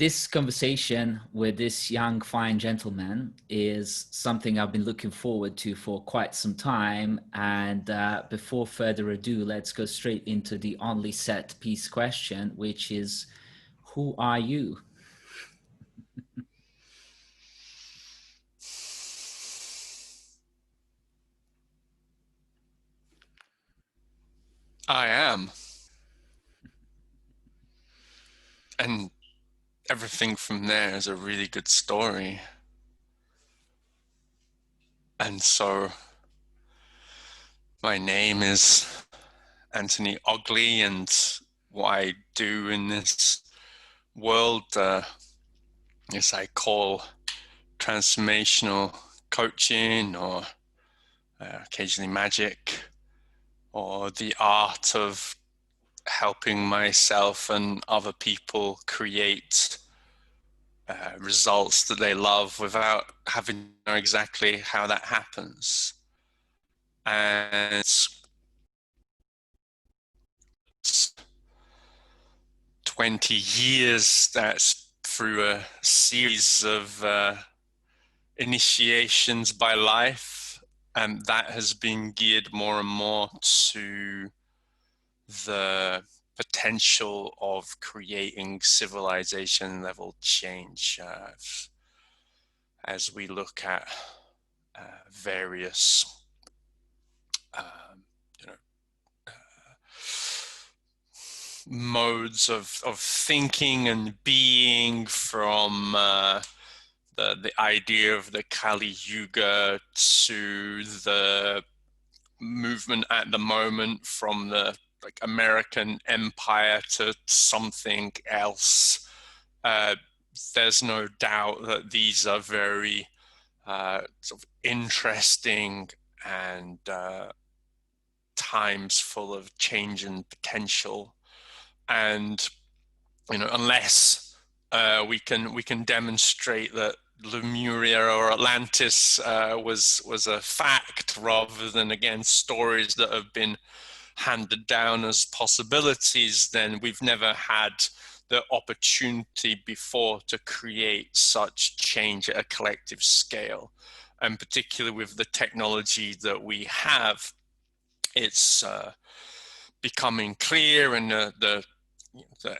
this conversation with this young, fine gentleman is something I've been looking forward to for quite some time. And before further ado, let's go straight into the only set piece question, which is, who are you? I am. And everything from there is a really good story. And so my name is Anthony Ogley, and what I do in this world is I call transformational coaching, or occasionally magic, or the art of helping myself and other people create results that they love without having to know exactly how that happens. And 20 years, that's through a series of initiations by life, and that has been geared more and more to the potential of creating civilization level change as we look at various you know modes of thinking and being, from the idea of the Kali Yuga to the movement at the moment from the American empire to something else. There's no doubt that these are very sort of interesting and times full of change and potential. And unless we can demonstrate that Lemuria or Atlantis was a fact, rather than, again, stories that have been handed down as possibilities, then we've never had the opportunity before to create such change at a collective scale. And particularly with the technology that we have, it's becoming clear, and the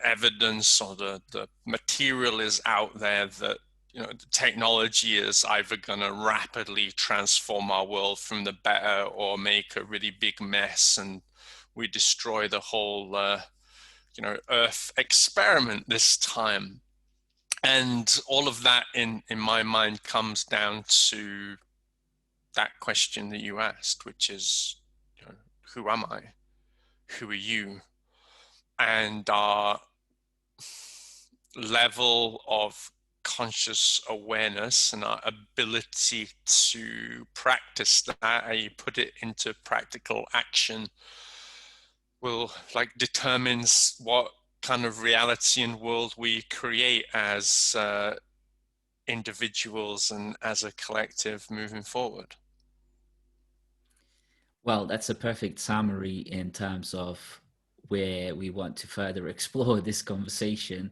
evidence or the material is out there that the technology is either going to rapidly transform our world from the better, or make a really big mess and we destroy the whole Earth experiment this time. And all of that in my mind comes down to that question that you asked, which is, who am I? Who are you? And our level of conscious awareness and our ability to practice that, how you put it into practical action, will determines what kind of reality and world we create as individuals and as a collective moving forward. Well, that's a perfect summary in terms of where we want to further explore this conversation.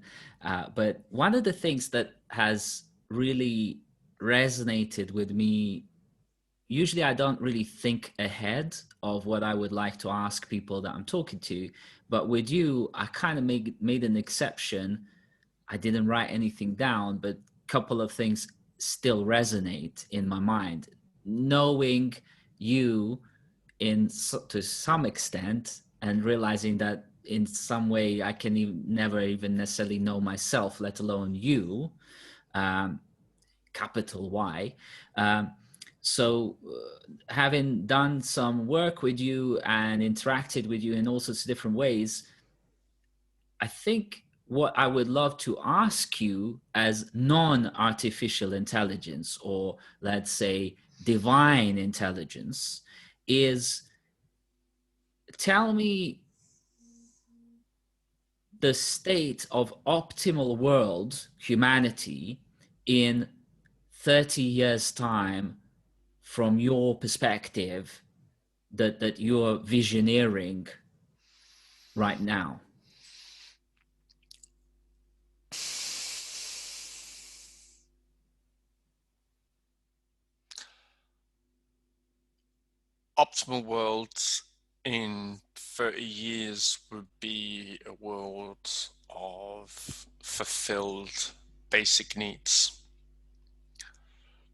But one of the things that has really resonated with me, usually I don't really think ahead of what I would like to ask people that I'm talking to, but with you, I kind of made an exception. I didn't write anything down, but a couple of things still resonate in my mind. Knowing you to some extent, and realizing that in some way I can never even necessarily know myself, let alone you, capital Y. So having done some work with you and interacted with you in all sorts of different ways, I think what I would love to ask you as non-artificial intelligence, or let's say divine intelligence, is tell me the state of optimal world humanity in 30 years time from your perspective that you're visioneering right now. optimal world in 30 years would be a world of fulfilled basic needs.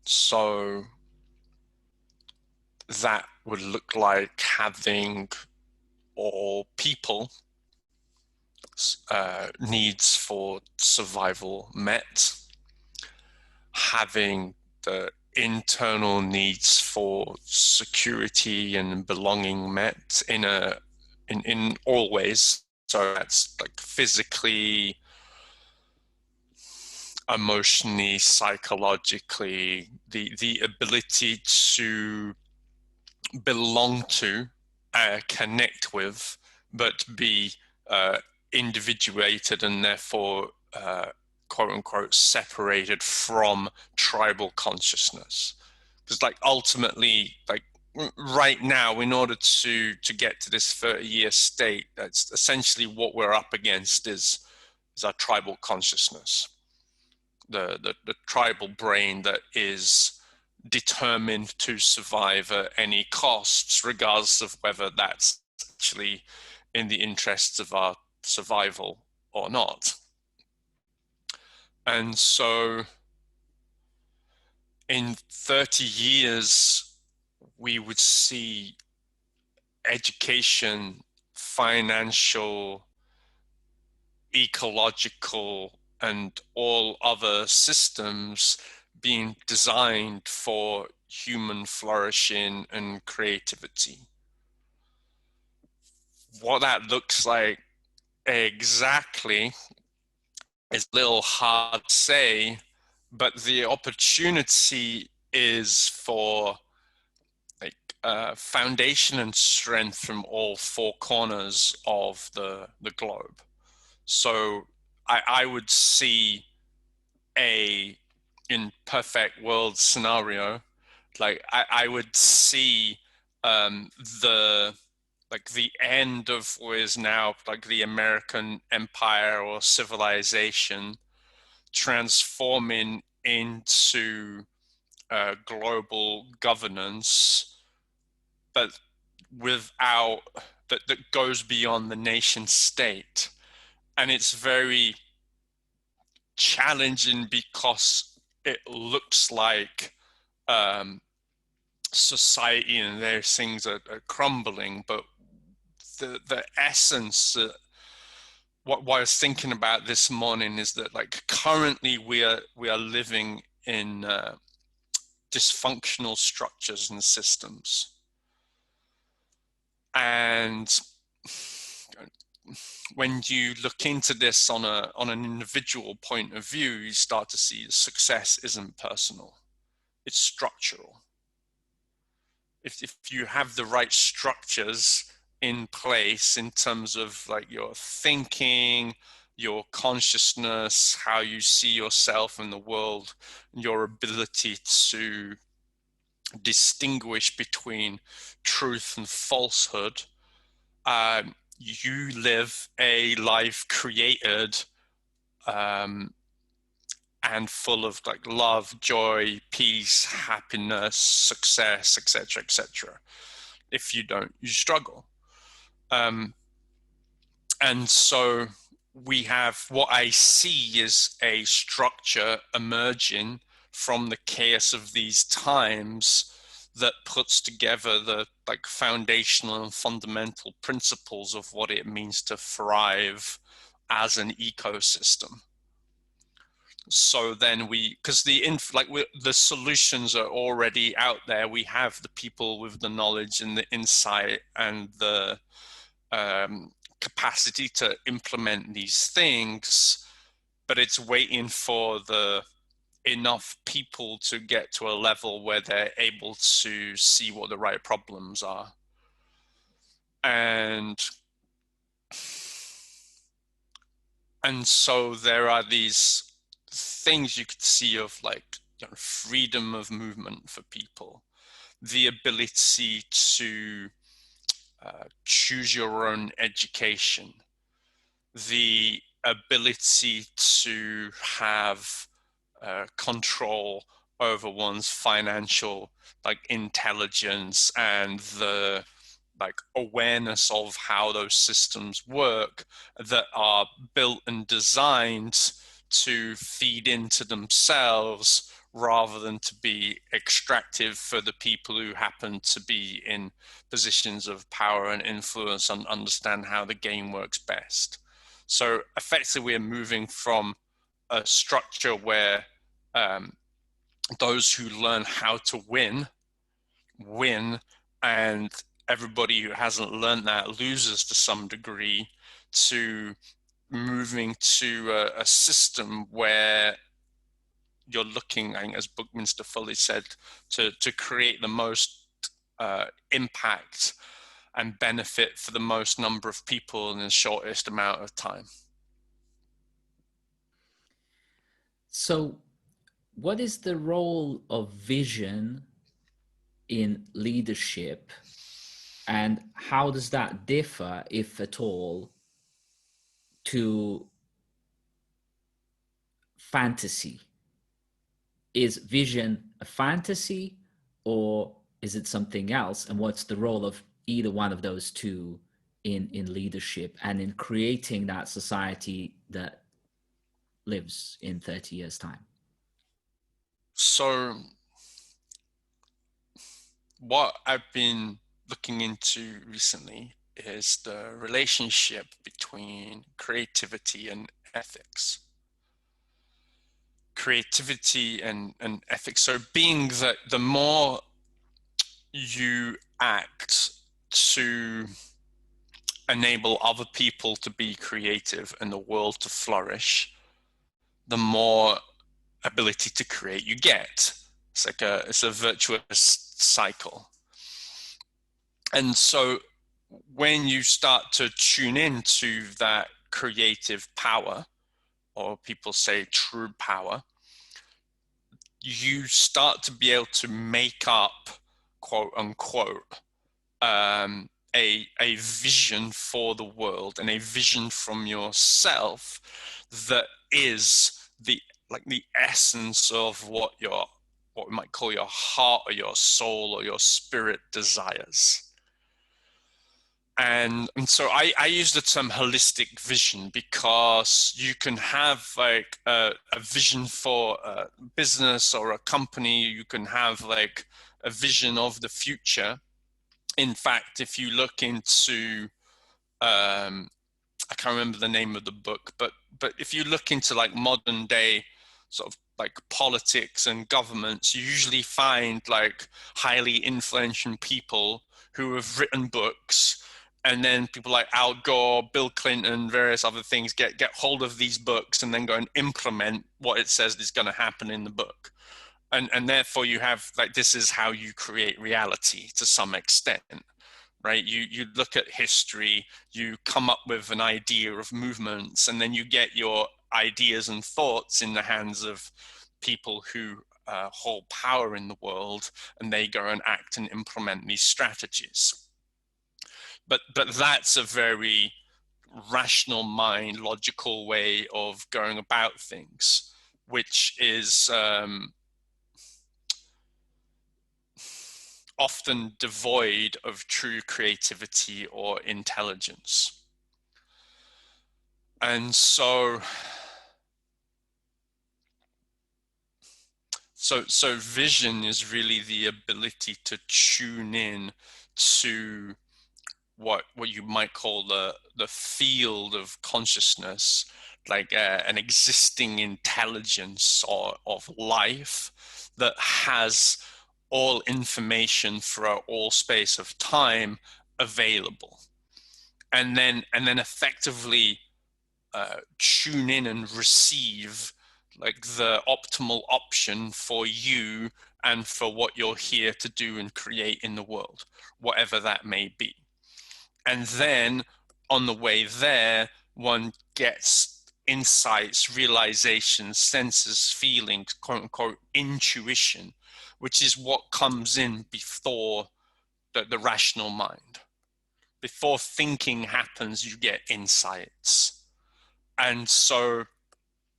So that would look like having all people needs for survival met, having the internal needs for security and belonging met in all ways. So that's like physically, emotionally, psychologically, the ability to belong to, connect with, but be uh, individuated and therefore quote unquote separated from tribal consciousness. Because like ultimately, like right now, in order to get to this 30-year state, that's essentially what we're up against is our tribal consciousness, the tribal brain that is determined to survive at any costs, regardless of whether that's actually in the interests of our survival or not. And so in 30 years, we would see education, financial, ecological, and all other systems being designed for human flourishing and creativity. What that looks like exactly is a little hard to say, but the opportunity is for like foundation and strength from all four corners of the globe. So I would see a in perfect world scenario, like I would see the like the end of what is now like the American empire or civilization transforming into global governance, but without that goes beyond the nation state. And it's very challenging because it looks like society and their things are crumbling, but the essence, what I was thinking about this morning is that like currently we are living in dysfunctional structures and systems, and when you look into this on an individual point of view, you start to see success isn't personal, it's structural. If you have the right structures in place in terms of like your thinking, your consciousness, how you see yourself in the world, your ability to distinguish between truth and falsehood, you live a life created and full of like love, joy, peace, happiness, success, etc., etc. If you don't, you struggle. And so we have what I see is a structure emerging from the chaos of these times that puts together the like foundational and fundamental principles of what it means to thrive as an ecosystem. So then because the solutions are already out there. We have the people with the knowledge and the insight and the capacity to implement these things, but it's waiting for the enough people to get to a level where they're able to see what the right problems are. And so there are these things you could see of like, you know, freedom of movement for people, the ability to choose your own education, the ability to have control over one's financial like intelligence and the like awareness of how those systems work that are built and designed to feed into themselves rather than to be extractive for the people who happen to be in positions of power and influence and understand how the game works best. So effectively, we're moving from a structure where those who learn how to win, and everybody who hasn't learned that loses to some degree, to moving to a system where you're looking, I think, as Buckminster Fully said, to create the most impact and benefit for the most number of people in the shortest amount of time. So, what is the role of vision in leadership, and how does that differ, if at all, to fantasy? Is vision a fantasy, or is it something else? And what's the role of either one of those two in leadership and in creating that society that lives in 30 years' time? So what I've been looking into recently is the relationship between creativity and ethics. Creativity and ethics. So being that the more you act to enable other people to be creative and the world to flourish, the more ability to create you get. It's a virtuous cycle. And so when you start to tune into that creative power, or people say true power, you start to be able to make up, quote unquote, a vision for the world and a vision from yourself that is the essence of what we might call your heart or your soul or your spirit desires. And so I use the term holistic vision because you can have like a vision for a business or a company. You can have like a vision of the future. In fact, if you look into, I can't remember the name of the book, but if you look into like modern day sort of like politics and governments, you usually find like highly influential people who have written books, and then people like Al Gore, Bill Clinton, various other things get hold of these books and then go and implement what it says is going to happen in the book. And therefore you have like, this is how you create reality to some extent, right? You look at history, you come up with an idea of movements, and then you get your ideas and thoughts in the hands of people who hold power in the world, and they go and act and implement these strategies. But that's a very rational mind, logical way of going about things, which is often devoid of true creativity or intelligence. And so vision is really the ability to tune in to what you might call the field of consciousness, like an existing intelligence of life that has all information throughout all space of time available, and then effectively tune in and receive like the optimal option for you and for what you're here to do and create in the world, whatever that may be. And then on the way there, one gets insights, realizations, senses, feelings, quote unquote, intuition, which is what comes in before the rational mind. Before thinking happens, you get insights. And so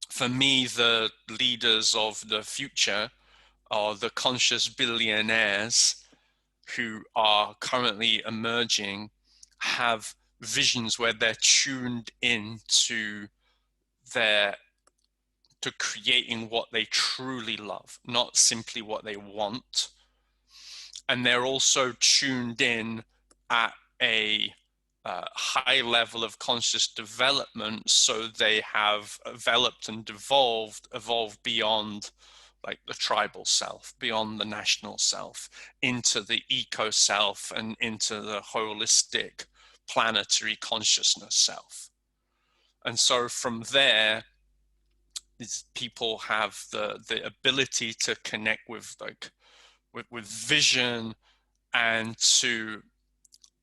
for me, the leaders of the future or the conscious billionaires who are currently emerging have visions where they're tuned into their to creating what they truly love, not simply what they want. And they're also tuned in at a high level of conscious development, so they have developed and evolved beyond like the tribal self, beyond the national self, into the eco self and into the holistic planetary consciousness self. And so from there, these people have the ability to connect with like with vision and to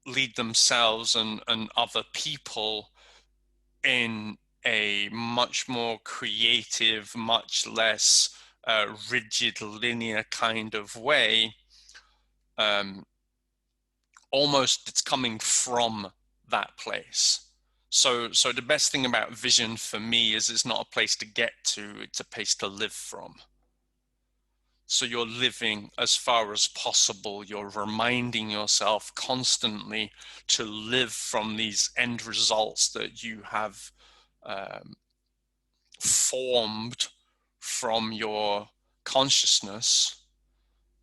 lead themselves and other people in a much more creative, much less rigid, linear kind of way. Um, Almost it's coming from that place. So the best thing about vision for me is it's not a place to get to, it's a place to live from. So you're living as far as possible. You're reminding yourself constantly to live from these end results that you have formed from your consciousness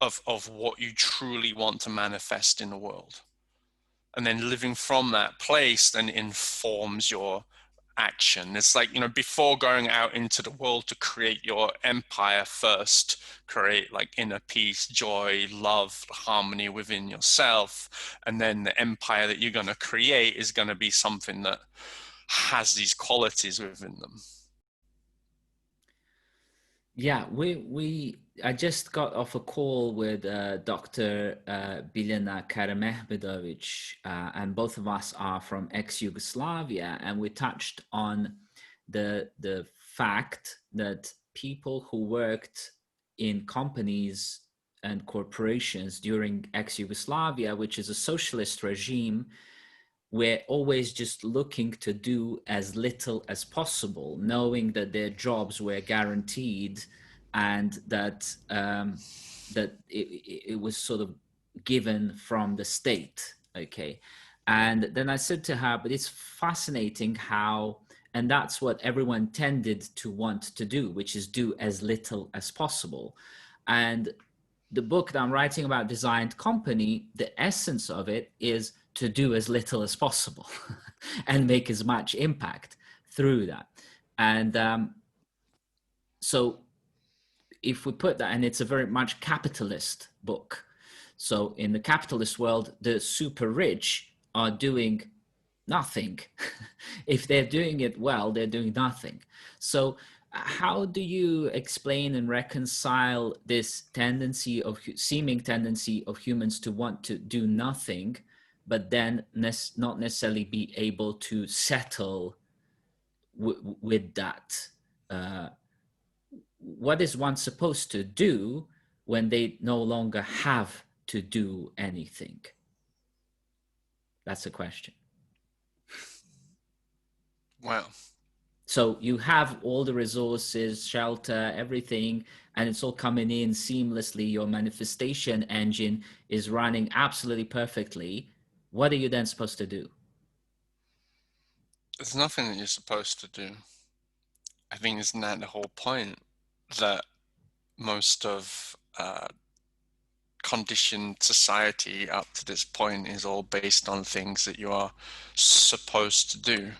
of what you truly want to manifest in the world. And then living from that place then informs your action. It's like, you know, before going out into the world to create your empire, first create like inner peace, joy, love, harmony within yourself. And then the empire that you're going to create is going to be something that has these qualities within them. Yeah, we I just got off a call with Dr. Biljana Karamehmedovic, and both of us are from ex-Yugoslavia, and we touched on the fact that people who worked in companies and corporations during ex-Yugoslavia, which is a socialist regime, were always just looking to do as little as possible, knowing that their jobs were guaranteed and that that it was sort of given from the state. Okay, and then I said to her, but it's fascinating how, and that's what everyone tended to want to do, which is do as little as possible. And the book that I'm writing about, Designed Company, the essence of it is to do as little as possible and make as much impact through that. And so if we put that, and it's a very much capitalist book. So in the capitalist world, the super rich are doing nothing. If they're doing it well, they're doing nothing. So how do you explain and reconcile this tendency of seeming tendency of humans to want to do nothing, but then not necessarily be able to settle with that? Uh, what is one supposed to do when they no longer have to do anything? That's a question. Wow. So you have all the resources, shelter, everything, and it's all coming in seamlessly. Your manifestation engine is running absolutely perfectly. What are you then supposed to do? There's nothing that you're supposed to do. I think isn't that the whole point, that most of conditioned society up to this point is all based on things that you are supposed to do.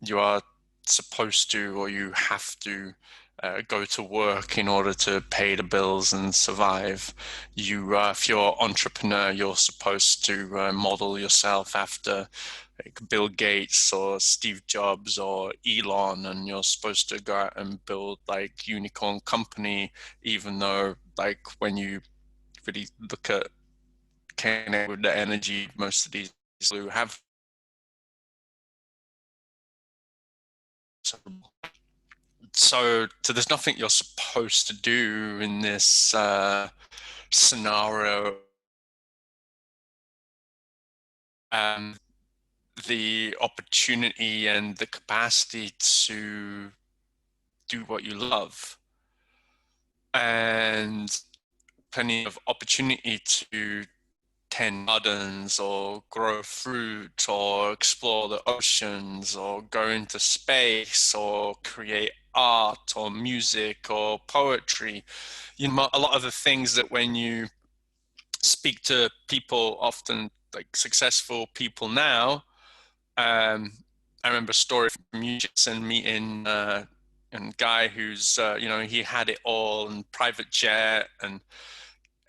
You are supposed to, or you have to go to work in order to pay the bills and survive. If you're an entrepreneur, you're supposed to model yourself after like Bill Gates or Steve Jobs or Elon, and you're supposed to go out and build like unicorn company, even though like when you really look at connect with the energy, most of these who have so there's nothing you're supposed to do in this scenario. Um, the opportunity and the capacity to do what you love. and plenty of opportunity to tend gardens or grow fruit or explore the oceans or go into space or create art or music or poetry. A lot of the things that when you speak to people, often like successful people now, I remember a story from musician meeting a guy who's he had it all and private jet, and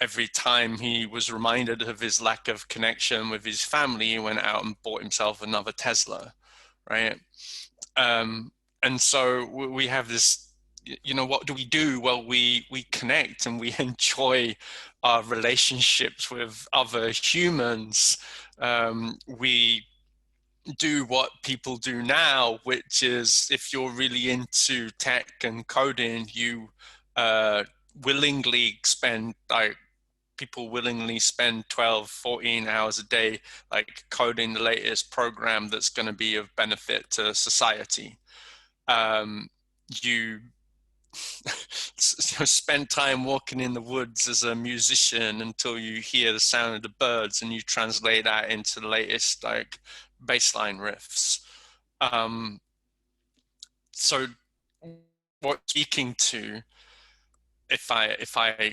every time he was reminded of his lack of connection with his family, he went out and bought himself another Tesla, right? Um, and so we have this, what do we do? Well, we connect and we enjoy our relationships with other humans. We do what people do now, which is if you're really into tech and coding, you willingly spend like people willingly spend 12, 14 hours a day like coding the latest program that's going to be of benefit to society. You spend time walking in the woods as a musician until you hear the sound of the birds, and you translate that into the latest like bassline riffs. So what speaking to, if I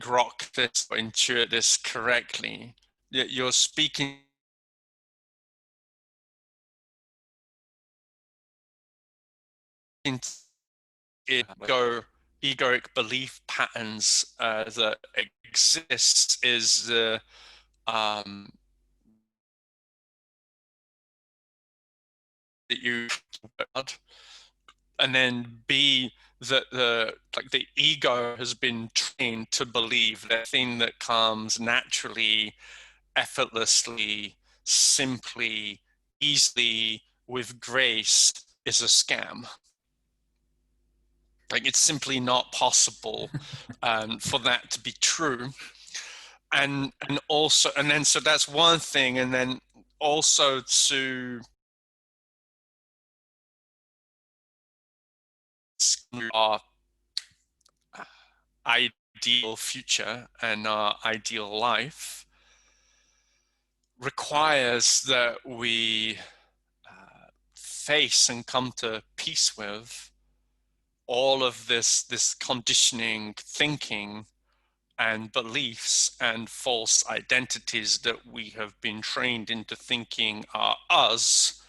grok this or intuit this correctly, you're speaking into egoic belief patterns that exist is the that you, and then B, that the ego has been trained to believe that thing that comes naturally, effortlessly, simply, easily, with grace is a scam. Like it's simply not possible for that to be true. And also, and then so that's one thing, and then also to our ideal future and our ideal life requires that we face and come to peace with all of this conditioning thinking and beliefs and false identities that we have been trained into thinking are us,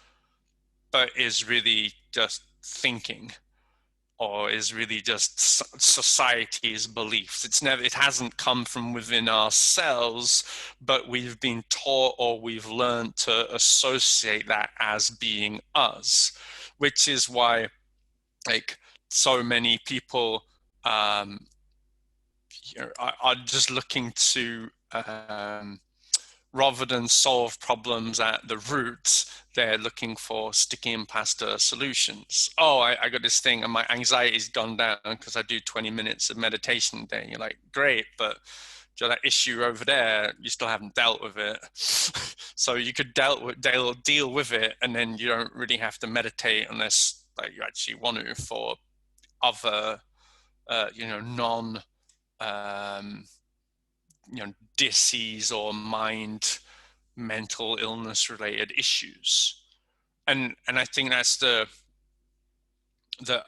but is really just thinking, or is really just society's beliefs. It hasn't come from within ourselves, but we've been taught or we've learned to associate that as being us, which is why like so many people are just looking to rather than solve problems at the root, they're looking for sticky and pasta solutions. Oh, I got this thing and my anxiety's gone down because I do 20 minutes of meditation a day. You're like, great, but that issue over there, you still haven't dealt with it. So you could deal with it, and then you don't really have to meditate unless like you actually want to for other, non disease or mental illness related issues. And I think that's the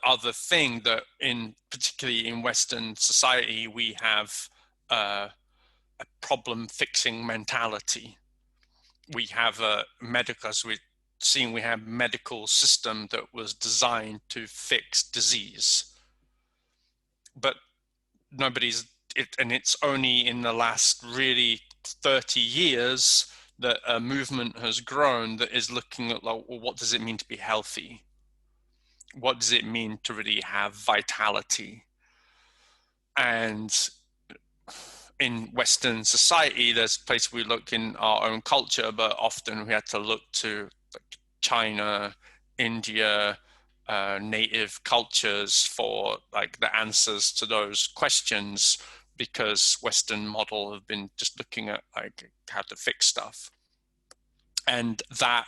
other thing, that particularly in Western society we have a problem fixing mentality. We have as we've seen, we have medical system that was designed to fix disease, but and it's only in the last really 30 years that a movement has grown that is looking at like, well, what does it mean to be healthy? What does it mean to really have vitality? And in Western society, there's a place we look in our own culture, but often we had to look to like China, India, native cultures for like the answers to those questions, because Western model have been just looking at like how to fix stuff. And that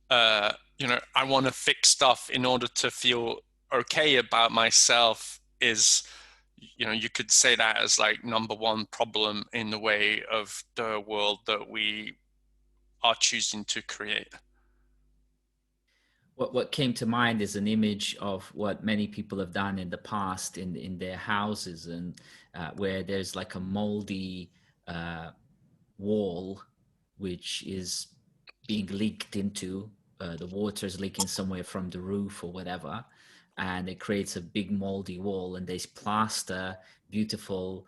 I want to fix stuff in order to feel okay about myself is, you could say that as like number one problem in the way of the world that we are choosing to create. What came to mind is an image of what many people have done in the past in their houses, and where there's like a moldy wall which is being leaked into. The water is leaking somewhere from the roof or whatever, and it creates a big moldy wall, and there's plaster beautiful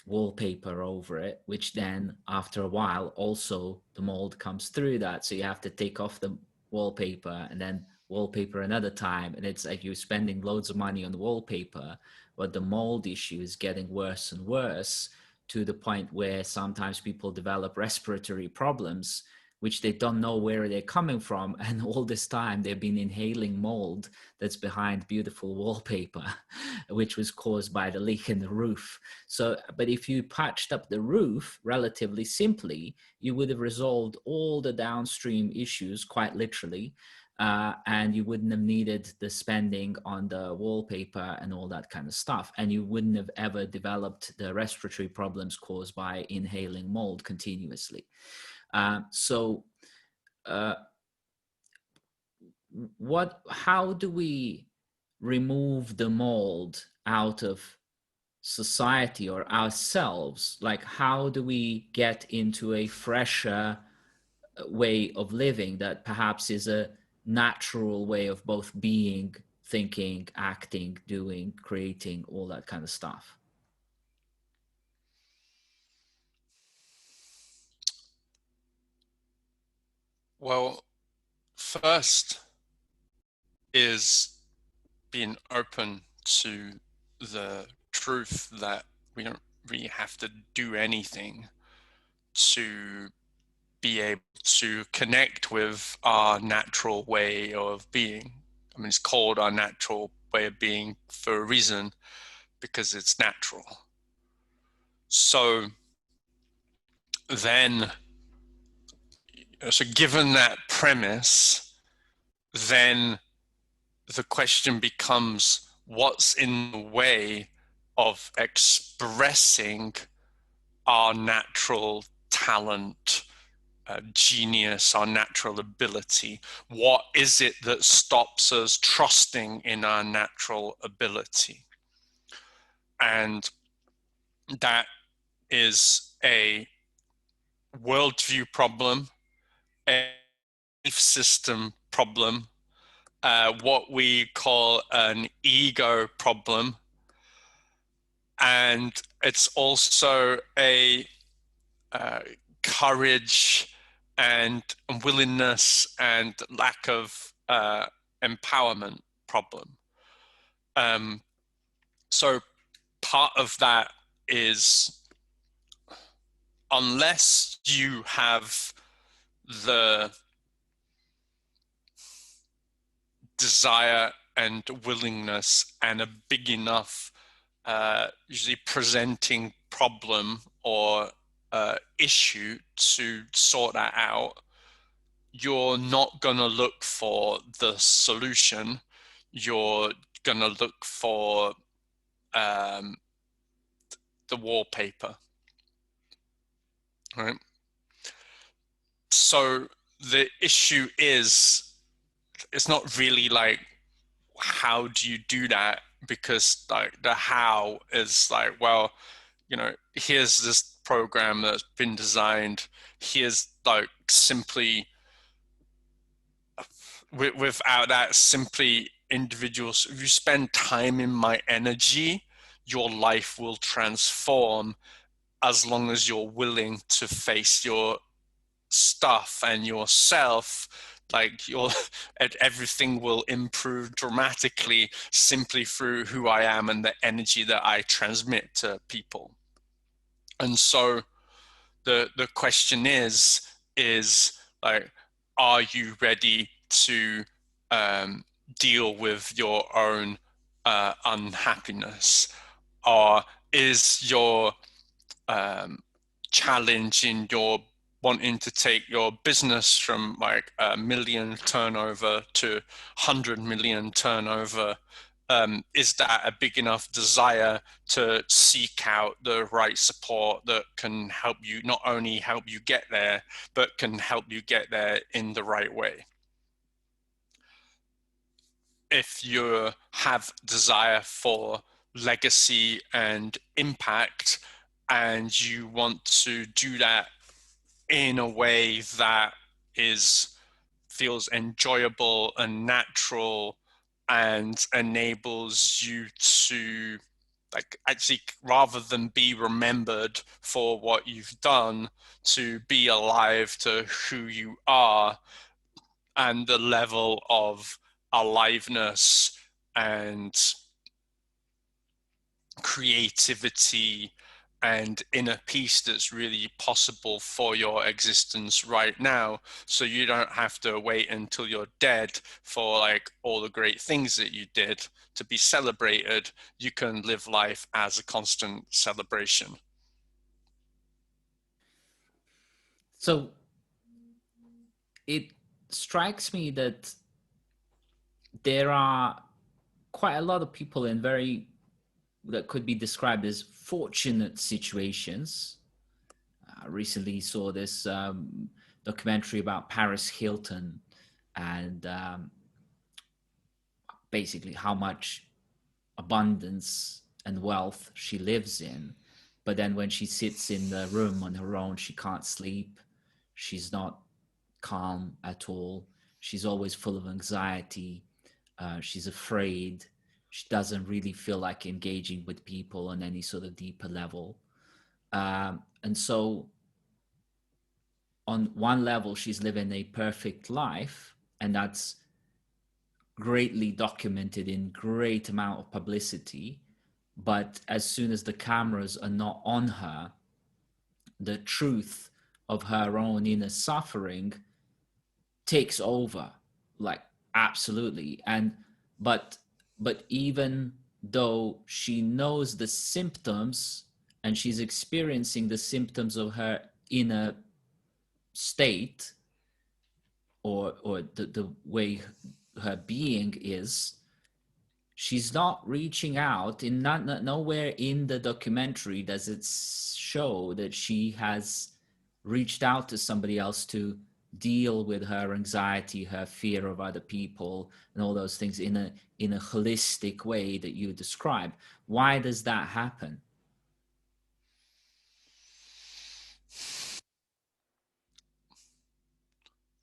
wallpaper over it, which then after a while also the mold comes through that, so you have to take off the wallpaper and then wallpaper another time, and it's like you're spending loads of money on the wallpaper, but the mold issue is getting worse and worse, to the point where sometimes people develop respiratory problems which they don't know where they're coming from, and all this time they've been inhaling mold that's behind beautiful wallpaper which was caused by the leak in the roof. So but if you patched up the roof relatively simply, you would have resolved all the downstream issues quite literally, and you wouldn't have needed the spending on the wallpaper and all that kind of stuff. And you wouldn't have ever developed the respiratory problems caused by inhaling mold continuously. So how do we remove the mold out of society or ourselves? Like, how do we get into a fresher way of living that perhaps is a natural way of both being, thinking, acting, doing, creating, all that kind of stuff? Well, first is being open to the truth that we don't really have to do anything to be able to connect with our natural way of being. I mean, it's called our natural way of being for a reason, because it's natural. So then, so given that premise, then the question becomes, what's in the way of expressing our natural talent, genius, our natural ability? What is it that stops us trusting in our natural ability? And that is a worldview problem, a belief system problem, what we call an ego problem, and it's also a courage and willingness and lack of empowerment problem. So part of that is, unless you have the desire and willingness and a big enough usually presenting problem or issue to sort that out, you're not going to look for the solution. You're going to look for the wallpaper, right? So the issue is, it's not really like, how do you do that? Because like the how is like, well, here's this program that's been designed. Here's like simply, without that, simply individuals. If you spend time in my energy, your life will transform, as long as you're willing to face your stuff and yourself. Like everything will improve dramatically simply through who I am and the energy that I transmit to people. And so the question is like, are you ready to deal with your own unhappiness? Or is your challenge in your wanting to take your business from like 1 million turnover to 100 million turnover is that a big enough desire to seek out the right support that can help you, not only help you get there, but can help you get there in the right way? If you have desire for legacy and impact, and you want to do that in a way that is feels enjoyable and natural and enables you to, like, actually, rather than be remembered for what you've done, to be alive to who you are and the level of aliveness and creativity and inner peace that's really possible for your existence right now, so you don't have to wait until you're dead for like all the great things that you did to be celebrated. You can live life as a constant celebration. So it strikes me that there are quite a lot of people in very that could be described as fortunate situations. I recently saw this documentary about Paris Hilton and basically how much abundance and wealth she lives in. But then when she sits in the room on her own, she can't sleep. She's not calm at all. She's always full of anxiety. She's afraid. She doesn't really feel like engaging with people on any sort of deeper level. And so, on one level, she's living a perfect life, and that's greatly documented in great amount of publicity. But as soon as the cameras are not on her, the truth of her own inner suffering takes over, like, absolutely. And but even though she knows the symptoms and she's experiencing the symptoms of her inner state, or the way her being is, she's not reaching out. In nowhere in the documentary does it show that she has reached out to somebody else to deal with her anxiety, her fear of other people, and all those things in a holistic way that you describe. Why does that happen?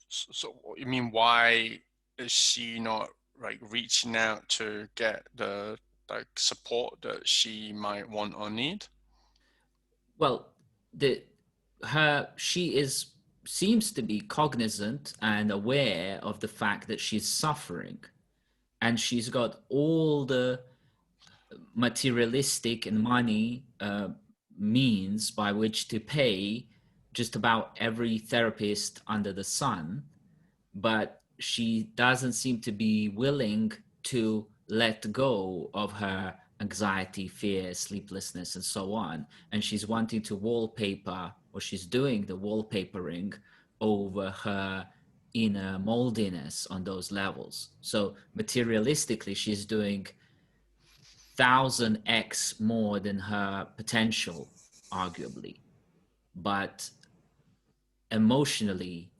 So what you mean, why is she not like reaching out to get the like support that she might want or need? Well, the her she is seems to be cognizant and aware of the fact that she's suffering, and she's got all the materialistic and money means by which to pay just about every therapist under the sun, but she doesn't seem to be willing to let go of her anxiety, fear, sleeplessness, and so on. And she's wanting to wallpaper, or she's doing the wallpapering over her inner moldiness on those levels. So materialistically, she's doing 1,000x more than her potential, arguably. But emotionally,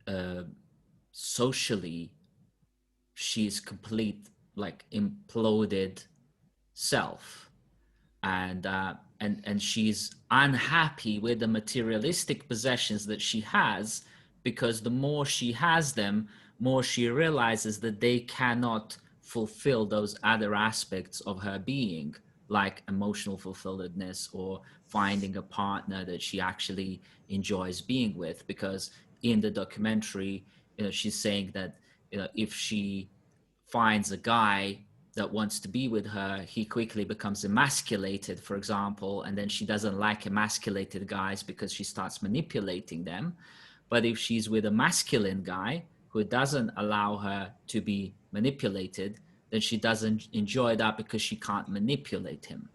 uh, socially, she's complete, like, imploded self. And she's unhappy with the materialistic possessions that she has, because the more she has them, more she realizes that they cannot fulfill those other aspects of her being, like emotional fulfilledness or finding a partner that she actually enjoys being with. Because in the documentary, she's saying that, if she finds a guy that wants to be with her, he quickly becomes emasculated, for example, and then she doesn't like emasculated guys because she starts manipulating them. But if she's with a masculine guy who doesn't allow her to be manipulated, then she doesn't enjoy that because she can't manipulate him.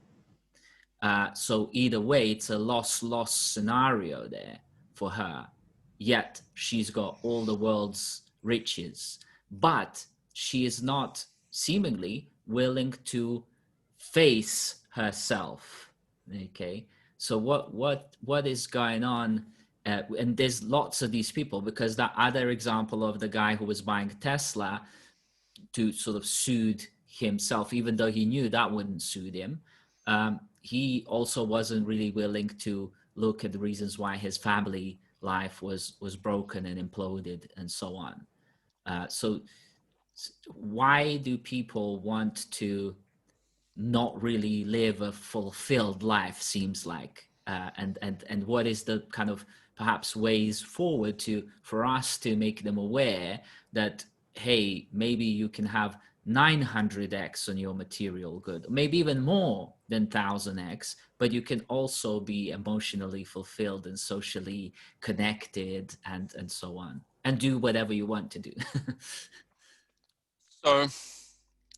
So either way, it's a loss-loss scenario there for her. Yet she's got all the world's riches, but she is not seemingly willing to face herself. Okay, so what is going on? And there's lots of these people, because that other example of the guy who was buying Tesla to sort of soothe himself, even though he knew that wouldn't soothe him. He also wasn't really willing to look at the reasons why his family life was broken and imploded and so on. So why do people want to not really live a fulfilled life, seems like, and what is the kind of perhaps ways forward to for us to make them aware that, hey, maybe you can have 900x on your material good, maybe even more than 1000x, but you can also be emotionally fulfilled and socially connected and so on, and do whatever you want to do. So I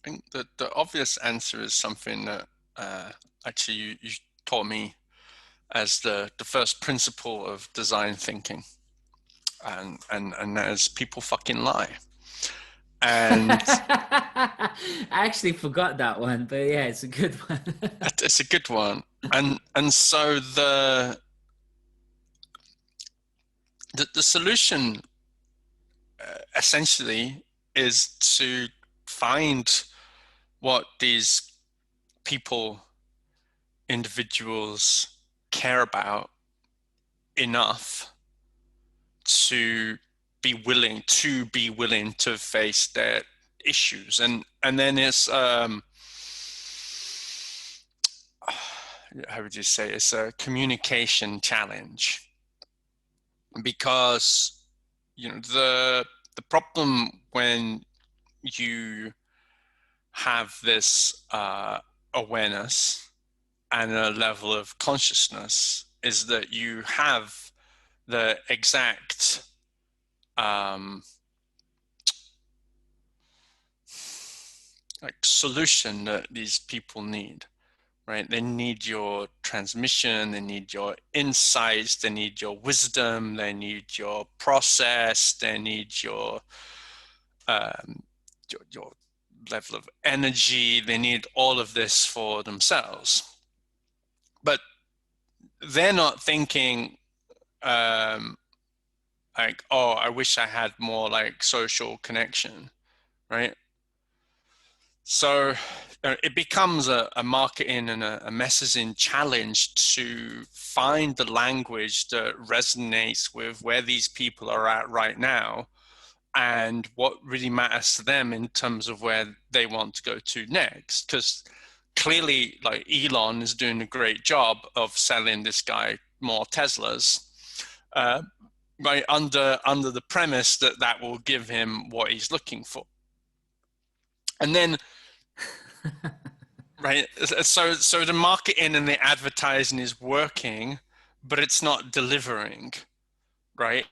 think that the obvious answer is something that actually you taught me as the first principle of design thinking, and that is people fucking lie. And I actually forgot that one, but yeah, it's a good one. it's a good one. And so the solution essentially is to find what these people, individuals care about enough to be willing to face their issues. And then it's how would you say, it's a communication challenge, because the problem when you have this awareness and a level of consciousness is that you have the exact like solution that these people need, right? They need your transmission, they need your insights, they need your wisdom, they need your process, they need your your level of energy, they need all of this for themselves. But they're not thinking like, oh, I wish I had more like social connection, right? So it becomes a marketing and a messaging challenge to find the language that resonates with where these people are at right now and what really matters to them in terms of where they want to go to next. Because clearly, like, Elon is doing a great job of selling this guy more Teslas, right, under the premise that that will give him what he's looking for. And then right, so the marketing and the advertising is working, but it's not delivering, right?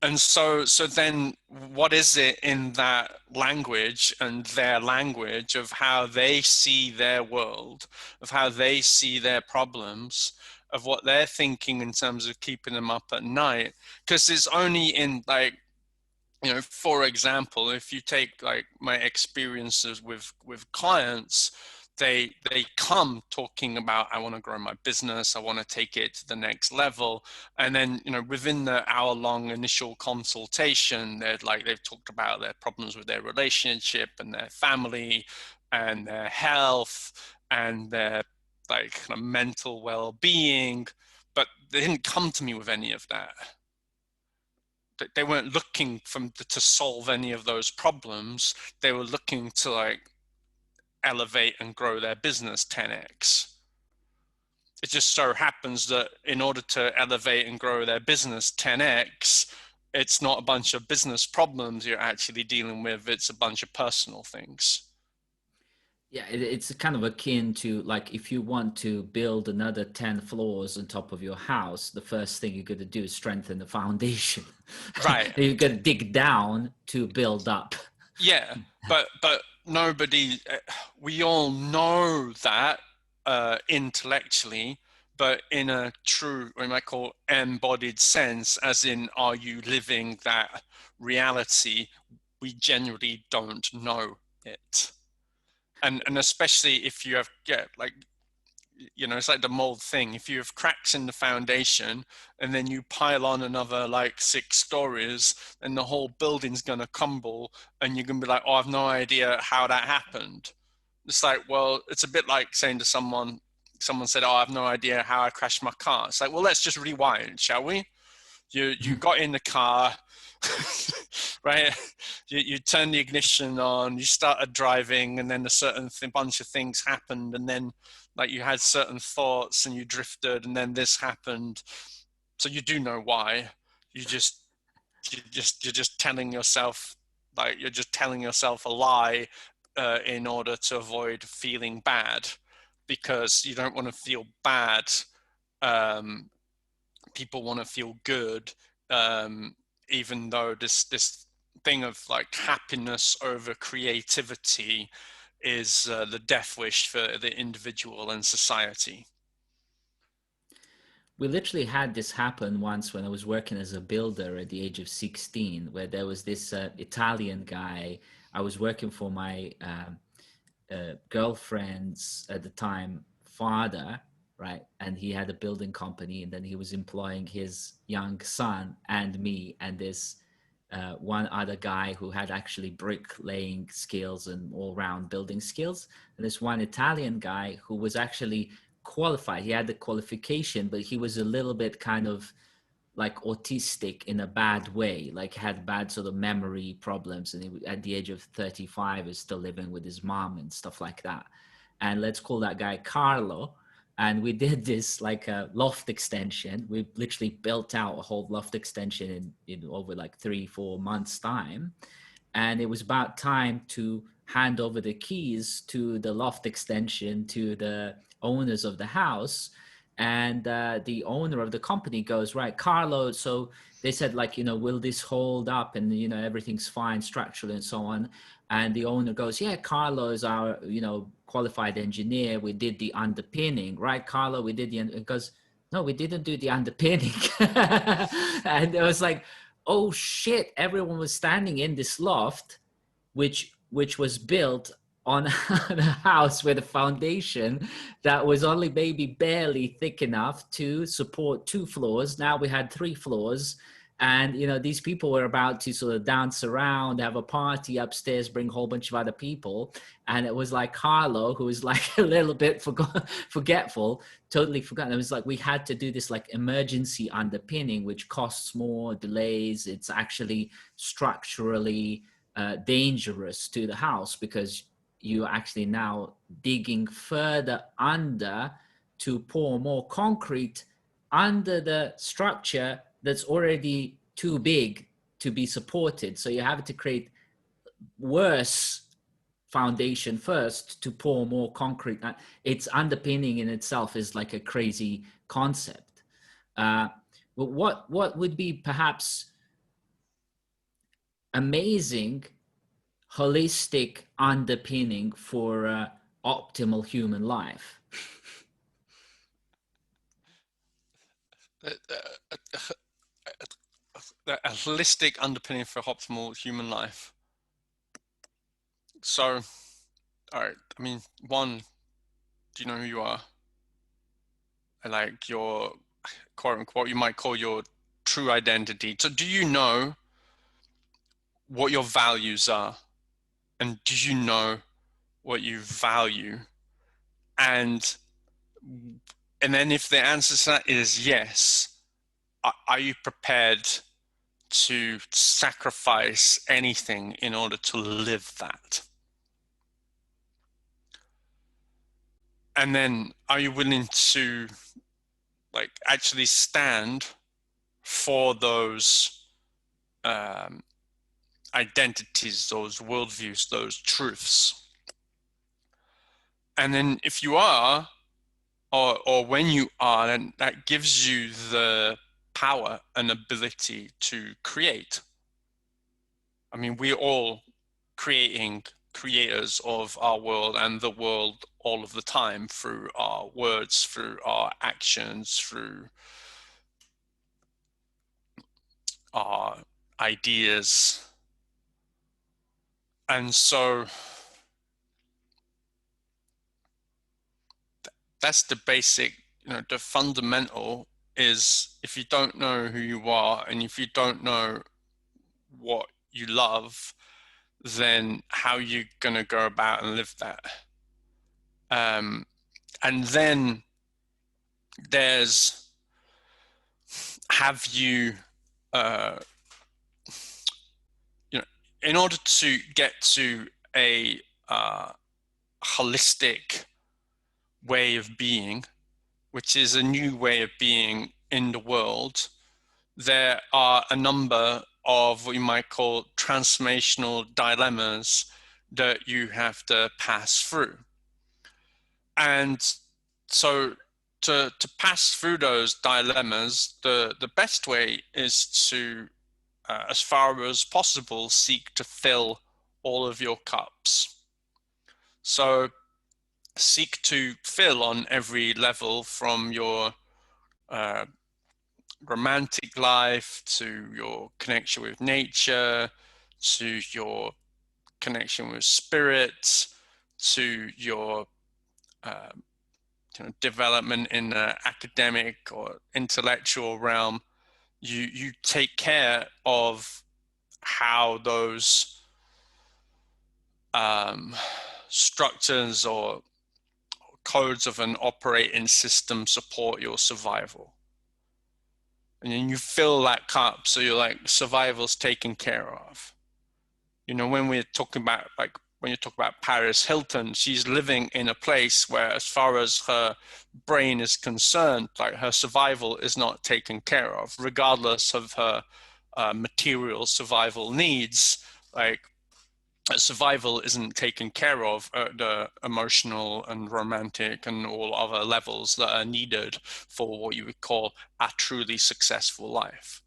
And so then what is it in that language and their language of how they see their world, of how they see their problems, of what they're thinking in terms of keeping them up at night? Because it's only in, like, for example, if you take like my experiences with clients, they come talking about, I want to grow my business, I want to take it to the next level, and then within the hour-long initial consultation, they've talked about their problems with their relationship and their family and their health and their like kind of mental well-being, but they didn't come to me with any of that. They weren't looking to solve any of those problems. They were looking to like elevate and grow their business 10x. It just so happens that in order to elevate and grow their business 10x, it's not a bunch of business problems you're actually dealing with, it's a bunch of personal things. Yeah, it's kind of akin to, like, if you want to build another 10 floors on top of your house, the first thing you're going to do is strengthen the foundation. Right. You're going to dig down to build up. Yeah, but nobody, we all know that intellectually, but in a true, what you might call embodied sense, as in, are you living that reality? We generally don't know. it. And especially if you have like, it's like the mold thing. If you have cracks in the foundation and then you pile on another like 6 stories, then the whole building's gonna crumble, and you're gonna be like, oh, I've no idea how that happened. It's like, well, it's a bit like saying to someone said, oh, I have no idea how I crashed my car. It's like, well, let's just rewind, shall we? You got in the car, right? You turn the ignition on, you started driving, and then a certain bunch of things happened, and then like you had certain thoughts and you drifted, and then this happened. So you do know why. You just you're just telling yourself, like, you're just telling yourself a lie in order to avoid feeling bad, because you don't want to feel bad. um, People want to feel good, even though this thing of like happiness over creativity is the death wish for the individual and society. We literally had this happen once when I was working as a builder at the age of 16, where there was this Italian guy. I was working for my girlfriend's at the time father, right? And he had a building company, and then he was employing his young son and me and this one other guy who had actually bricklaying skills and all-round building skills, and this one Italian guy who was actually qualified. He had the qualification, but he was a little bit kind of like autistic in a bad way, like had bad sort of memory problems, and he, at the age of 35, is still living with his mom and stuff like that. And let's call that guy Carlo. And we did this like a loft extension. We literally built out a whole loft extension in over like 3-4 months time. And it was about time to hand over the keys to the loft extension to the owners of the house. And the owner of the company goes, right, Carlo, so they said, like, will this hold up, and everything's fine structurally and so on. And the owner goes, yeah, Carlo is our qualified engineer, we did the underpinning, right, Carlo, we did the, it goes, no, we didn't do the underpinning. And it was like, oh shit, everyone was standing in this loft, which was built on a house with a foundation that was only maybe barely thick enough to support 2 floors. Now we had 3 floors. And these people were about to sort of dance around, have a party upstairs, bring a whole bunch of other people. And it was like Carlo, who was like a little bit forgetful, totally forgotten. It was like we had to do this like emergency underpinning, which costs more, delays. It's actually structurally dangerous to the house, because you're actually now digging further under to pour more concrete under the structure that's already too big to be supported. So you have to create worse foundation first to pour more concrete. Its underpinning in itself is like a crazy concept. But what would be perhaps amazing holistic underpinning for optimal human life? A holistic underpinning for optimal human life. So, all right, I mean, one, do you know who you are? Like your quote unquote, you might call your true identity. So do you know what your values are? And do you know what you value? And then if the answer to that is yes, are you prepared to sacrifice anything in order to live that? And then are you willing to like actually stand for those identities, those worldviews, those truths? And then if you are, or when you are, then that gives you the power and ability to create. I mean, we're all creators of our world and the world all of the time, through our words, through our actions, through our ideas. And so that's the basic, the fundamental is, if you don't know who you are and if you don't know what you love, then how are you going to go about and live that? And then there's, have you, in order to get to a holistic way of being, which is a new way of being in the world, there are a number of what you might call transformational dilemmas that you have to pass through. And so to pass through those dilemmas, the best way is to, as far as possible, seek to fill all of your cups. So seek to fill on every level, from your romantic life to your connection with nature, to your connection with spirit, to your development in the academic or intellectual realm. You take care of how those structures or codes of an operating system support your survival. And then you fill that cup, so you're like, survival's taken care of. When we're talking about, like, when you talk about Paris Hilton, she's living in a place where, as far as her brain is concerned, like, her survival is not taken care of, regardless of her material survival needs. Like, survival isn't taken care of at the emotional and romantic and all other levels that are needed for what you would call a truly successful life.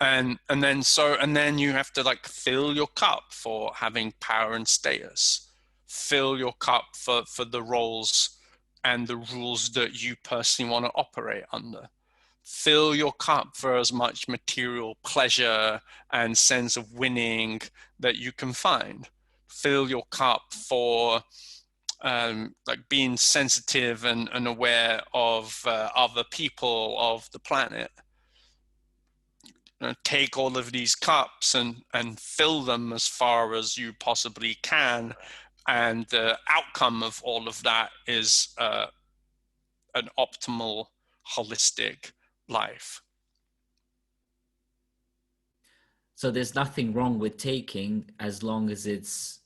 And then you have to, like, fill your cup for having power and status, fill your cup for the roles and the rules that you personally want to operate under, fill your cup for as much material pleasure and sense of winning that you can find, fill your cup for like being sensitive and aware of other people, of the planet. Take all of these cups and fill them as far as you possibly can, and the outcome of all of that is an optimal, holistic life. So there's nothing wrong with taking, as long as it's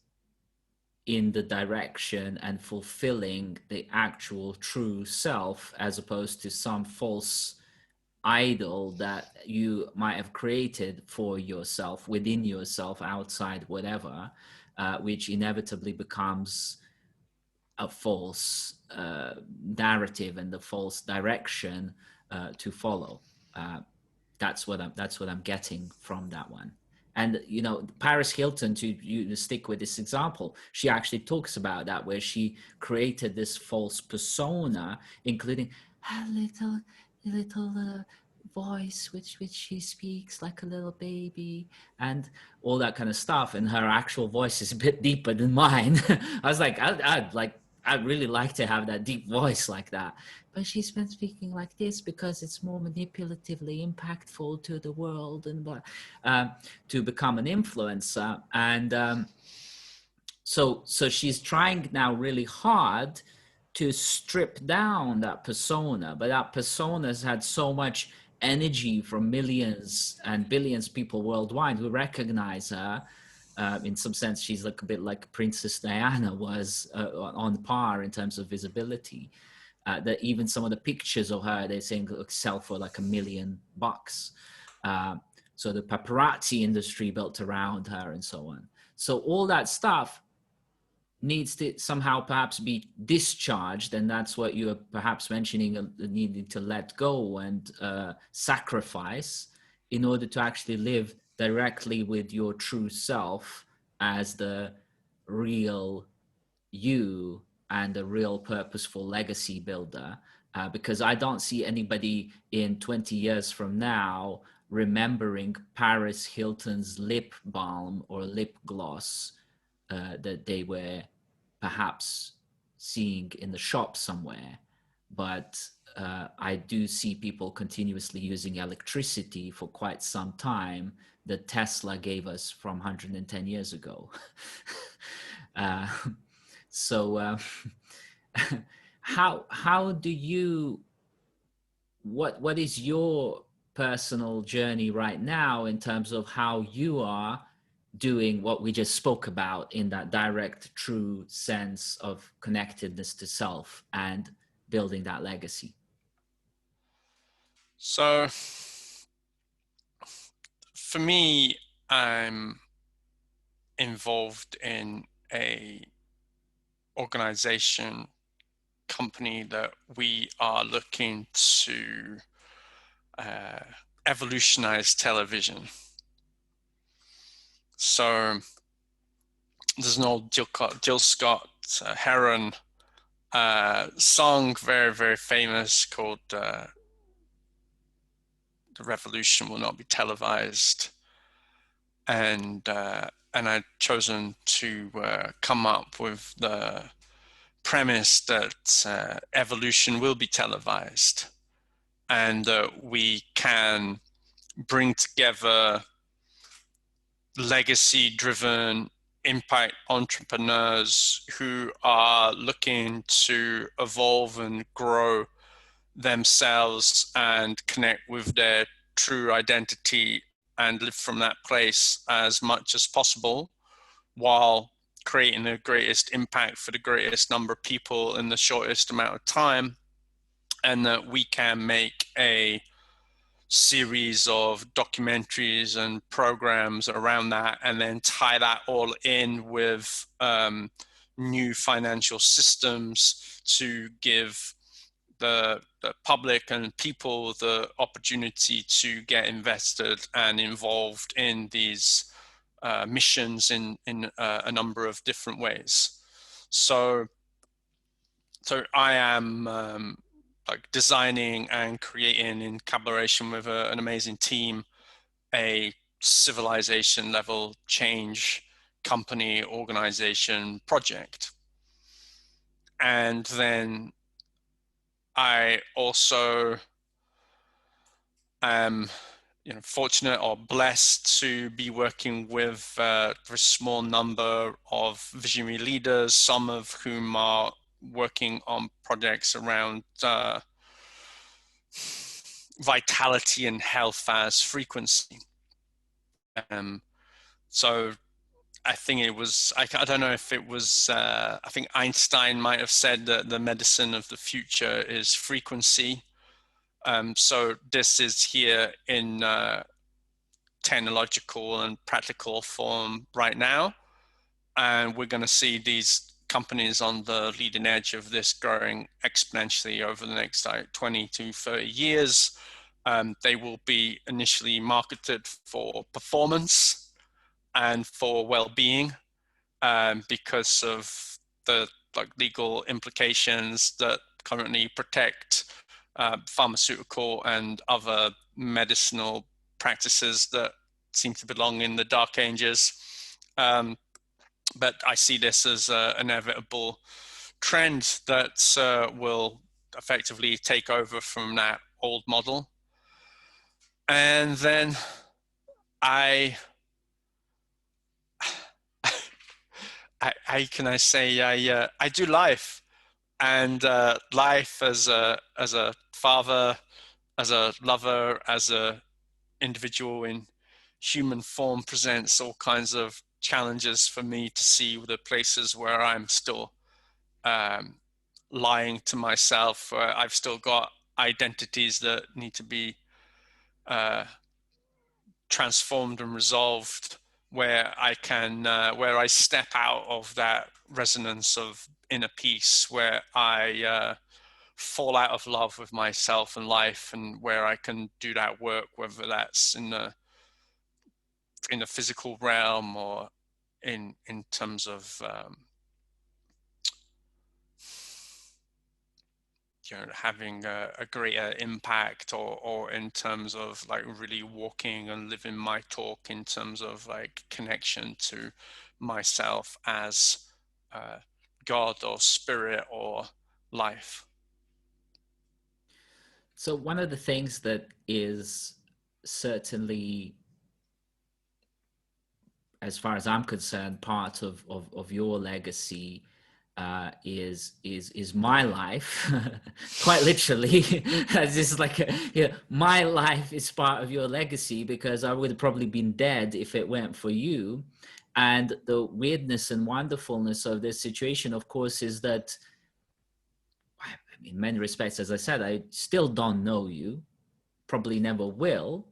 in the direction and fulfilling the actual true self, as opposed to some false idol that you might have created for yourself, within yourself, outside, whatever, which inevitably becomes a false narrative and the false direction to follow. That's what I'm getting from that one. And Paris Hilton, to stick with this example, she actually talks about that, where she created this false persona, including a little voice which she speaks like a little baby and all that kind of stuff, and her actual voice is a bit deeper than mine. I was like, I'd really like to have that deep voice like that, but she's been speaking like this because it's more manipulatively impactful to the world and to become an influencer. And so she's trying now really hard to strip down that persona, but that persona has had so much energy from millions and billions of people worldwide who recognize her. In some sense, she's like a bit like Princess Diana was, on par in terms of visibility. That even some of the pictures of her, they're saying, sell for like $1 million. So the paparazzi industry built around her and so on. So all that stuff needs to somehow perhaps be discharged, and that's what you are perhaps mentioning, needing to let go and sacrifice in order to actually live directly with your true self as the real you and a real purposeful legacy builder. Because I don't see anybody in 20 years from now remembering Paris Hilton's lip balm or lip gloss that they were perhaps seeing in the shop somewhere. but I do see people continuously using electricity for quite some time that Tesla gave us from 110 years ago. uh, so how do you what is your personal journey right now in terms of how you are doing what we just spoke about in that direct, true sense of connectedness to self and building that legacy? So for me, I'm involved in a organization company that we are looking to uh, evolutionize television. So there's an old Jill Scott Heron song, very, very famous, called The Revolution Will Not Be Televised. And I'd chosen to come up with the premise that evolution will be televised, and that we can bring together legacy-driven impact entrepreneurs who are looking to evolve and grow themselves and connect with their true identity and live from that place as much as possible, while creating the greatest impact for the greatest number of people in the shortest amount of time. And that we can make a series of documentaries and programs around that, and then tie that all in with new financial systems to give the public and people the opportunity to get invested and involved in these missions in a number of different ways. So I am like designing and creating, in collaboration with an amazing team, a civilization level change company, organization, project. And then I also am fortunate or blessed to be working with a small number of visionary leaders, some of whom are working on projects around vitality and health as frequency. So I think it was, I don't know if it was, I think Einstein might have said that the medicine of the future is frequency. So this is here in technological and practical form right now. And we're going to see these companies on the leading edge of this growing exponentially over the next 20 to 30 years. They will be initially marketed for performance and for well-being, because of the legal implications that currently protect pharmaceutical and other medicinal practices that seem to belong in the dark ages. But I see this as an inevitable trend that will effectively take over from that old model. And then I can I say I do life, and life as a father, as a lover, as a individual in human form presents all kinds of challenges for me to see the places where I'm still lying to myself, where I've still got identities that need to be transformed and resolved, where I can where I step out of that resonance of inner peace, where I fall out of love with myself and life, and where I can do that work, whether that's in the physical realm or in terms of having a greater impact, or in terms of like really walking and living my talk in terms of like connection to myself as God or spirit or life. So one of the things that is certainly, as far as I'm concerned, part of your legacy is my life, quite literally. This is like my life is part of your legacy, because I would have probably been dead if it weren't for you. And the weirdness and wonderfulness of this situation, of course, is that in many respects, as I said, I still don't know you, probably never will,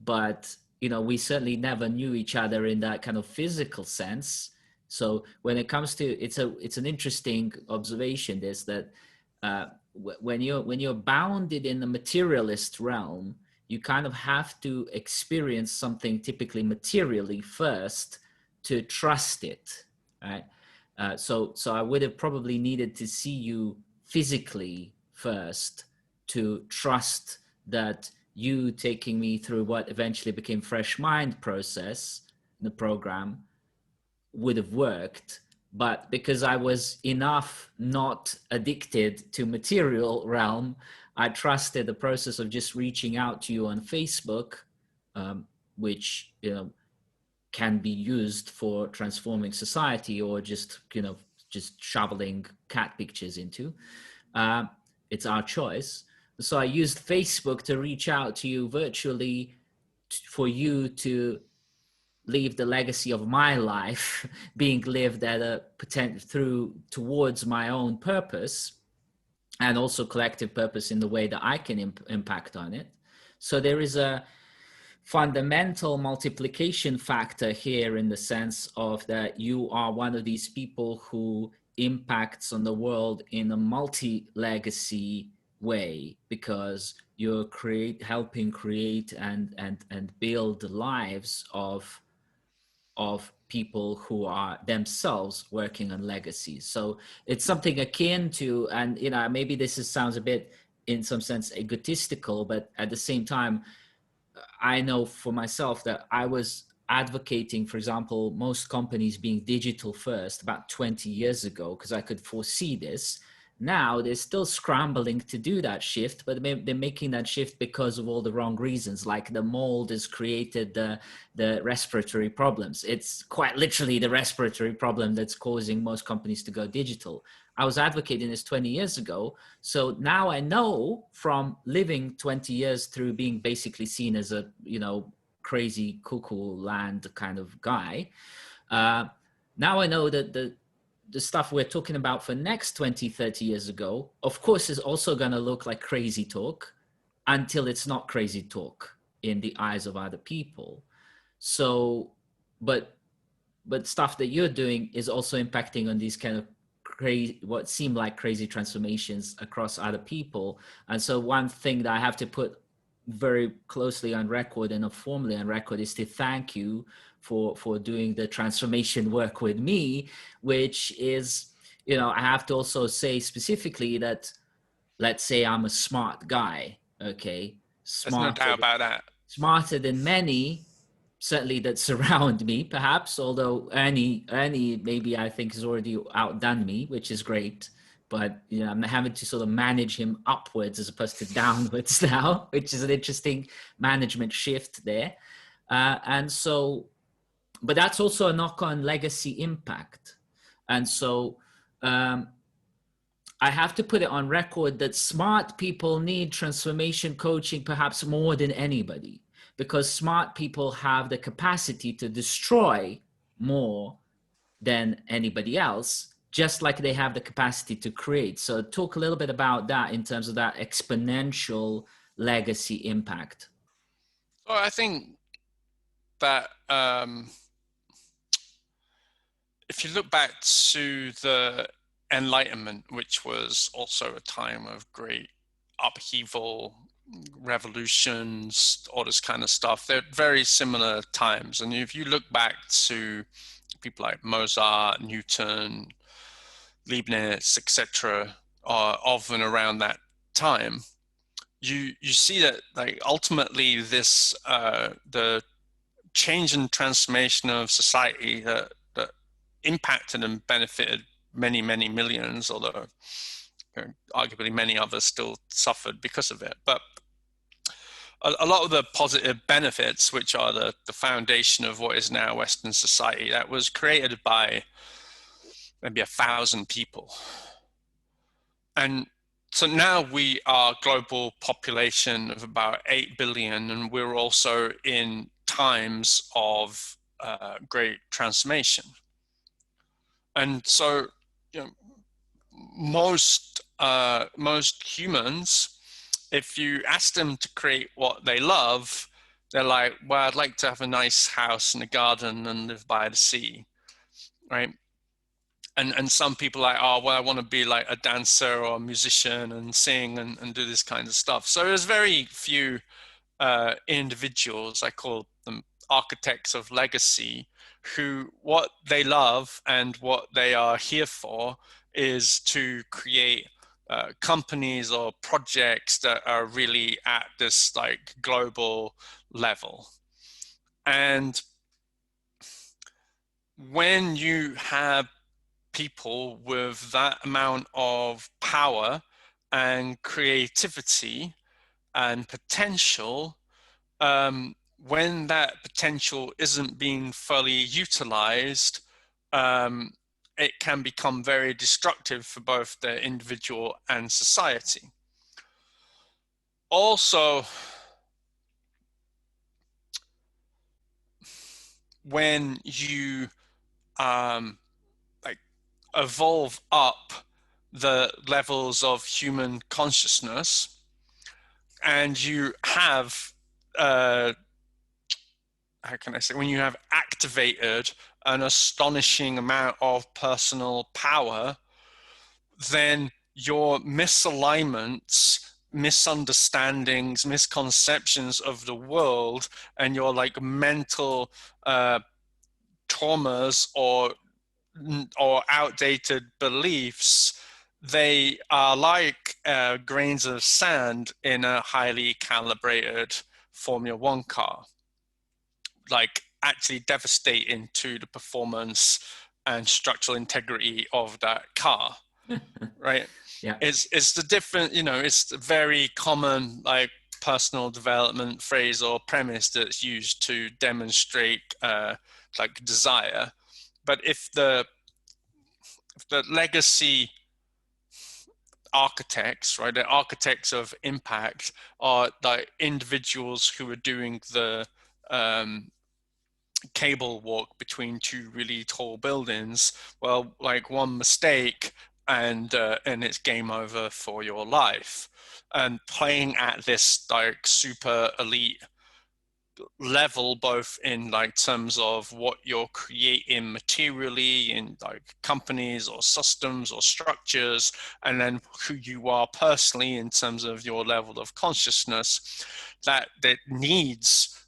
but we certainly never knew each other in that kind of physical sense. So when it comes to it's an interesting observation, is that when you're bounded in the materialist realm, you kind of have to experience something typically materially first to trust it, right? So I would have probably needed to see you physically first to trust that you taking me through what eventually became Fresh Mind process, the program, would have worked. But because I was enough not addicted to material realm, I trusted the process of just reaching out to you on Facebook, which can be used for transforming society, or just shoveling cat pictures into. Uh, it's our choice. So I used Facebook to reach out to you virtually, for you to leave the legacy of my life being lived at a potential through towards my own purpose, and also collective purpose in the way that I can impact on it. So there is a fundamental multiplication factor here, in the sense of that you are one of these people who impacts on the world in a multi-legacy way, because you're helping create and build lives of people who are themselves working on legacies. So it's something akin to, and maybe sounds a bit in some sense egotistical, but at the same time, I know for myself that I was advocating, for example, most companies being digital first about 20 years ago, because I could foresee this. Now they're still scrambling to do that shift, but they're making that shift because of all the wrong reasons. Like the mold has created the respiratory problems. It's quite literally the respiratory problem that's causing most companies to go digital. I was advocating this 20 years ago. So now I know, from living 20 years through being basically seen as a, crazy cuckoo land kind of guy. Now I know that the stuff we're talking about for next 20, 30 years ago, of course, is also going to look like crazy talk, until it's not crazy talk in the eyes of other people. So, but stuff that you're doing is also impacting on these kind of crazy, what seem like crazy transformations across other people. And so one thing that I have to put very closely on record, and formally on record, is to thank you for doing the transformation work with me, which is, I have to also say specifically that, let's say I'm a smart guy, okay, There's no smarter doubt about that. smarter than many, certainly, that surround me, perhaps, although Ernie maybe I think has already outdone me, which is great. But I'm having to sort of manage him upwards as opposed to downwards now, which is an interesting management shift there. And so, but that's also a knock-on legacy impact. And so I have to put it on record that smart people need transformation coaching perhaps more than anybody, because smart people have the capacity to destroy more than anybody else, just like they have the capacity to create. So talk a little bit about that in terms of that exponential legacy impact. Well, I think that if you look back to the Enlightenment, which was also a time of great upheaval, revolutions, all this kind of stuff, they're very similar times. And if you look back to people like Mozart, Newton, Leibniz, etc., of and around that time, you see that, like, ultimately this the change and transformation of society that impacted and benefited many, many millions, although arguably many others still suffered because of it. But a lot of the positive benefits, which are the foundation of what is now Western society, that was created by maybe 1,000 people. And so now we are a global population of about 8 billion, and we're also in times of great transformation. And so, you know, most humans, if you ask them to create what they love, they're like, well, I'd like to have a nice house and a garden and live by the sea, right? And some people are like, oh, well, I want to be like a dancer or a musician and sing and do this kind of stuff. So there's very few individuals, I call them architects of legacy, who what they love and what they are here for is to create companies or projects that are really at this like global level. And when you have people with that amount of power and creativity and potential, when that potential isn't being fully utilized, it can become very destructive for both the individual and society. Also, when you like evolve up the levels of human consciousness, and you have how can I say, when you have activated an astonishing amount of personal power, then your misalignments, misunderstandings, misconceptions of the world, and your like mental traumas or outdated beliefs, they are like grains of sand in a highly calibrated Formula One car, like actually devastating to the performance and structural integrity of that car. Right? Yeah. It's the different, you know, it's the very common like personal development phrase or premise that's used to demonstrate like desire. But if the legacy architects, right, the architects of impact are like individuals who are doing the cable walk between two really tall buildings, well, like one mistake and it's game over for your life. And playing at this like super elite level, both in like terms of what you're creating materially in like companies or systems or structures, and then who you are personally in terms of your level of consciousness, that needs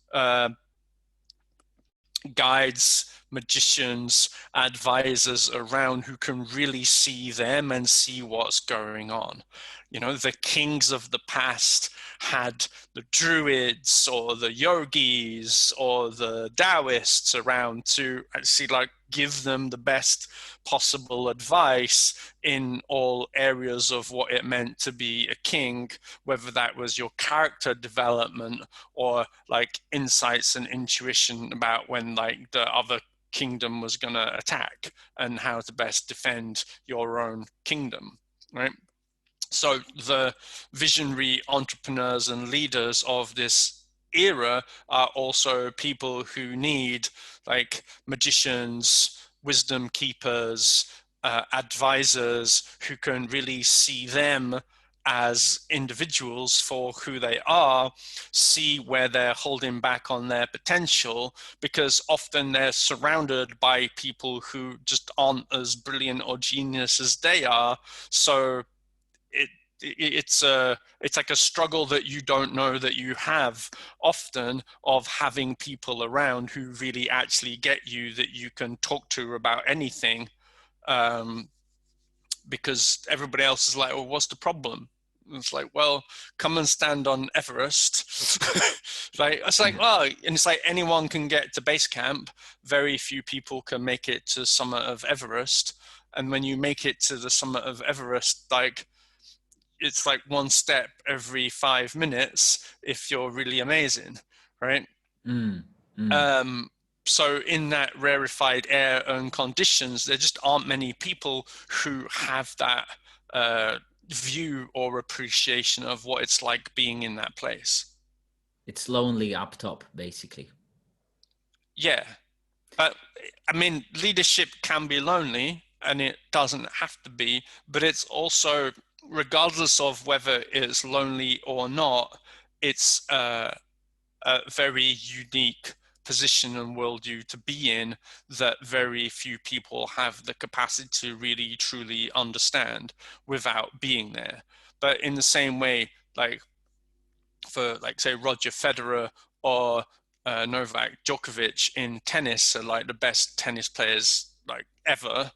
guides, magicians, advisors around who can really see them and see what's going on. You know, the kings of the past had the druids or the yogis or the Taoists around to actually like give them the best possible advice in all areas of what it meant to be a king, whether that was your character development or like insights and intuition about when like the other kingdom was going to attack and how to best defend your own kingdom, right? So the visionary entrepreneurs and leaders of this era are also people who need like magicians, wisdom keepers, advisors who can really see them as individuals for who they are, see where they're holding back on their potential, because often they're surrounded by people who just aren't as brilliant or genius as they are. So it's like a struggle that you don't know that you have often, of having people around who really actually get you, that you can talk to about anything, because everybody else is like, well, what's the problem? And it's like, well, come and stand on Everest. Like, it's like, oh, and it's like anyone can get to base camp. Very few people can make it to summit of Everest. And when you make it to the summit of Everest, like it's like one step every 5 minutes if you're really amazing, right? Mm, mm. Um, so in that rarefied air and conditions, there just aren't many people who have that view or appreciation of what it's like being in that place. It's lonely up top, basically. Yeah, but I mean, leadership can be lonely and it doesn't have to be, but it's also, regardless of whether it's lonely or not, it's a very unique position and worldview to be in that very few people have the capacity to really truly understand without being there. But in the same way, like for like say Roger Federer or Novak Djokovic in tennis are like the best tennis players like ever.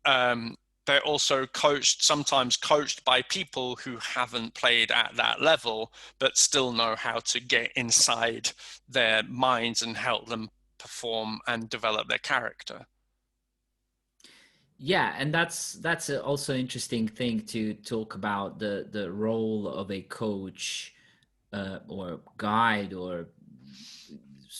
Um, they're also sometimes coached by people who haven't played at that level, but still know how to get inside their minds and help them perform and develop their character. Yeah, and that's also interesting thing to talk about the role of a coach or guide or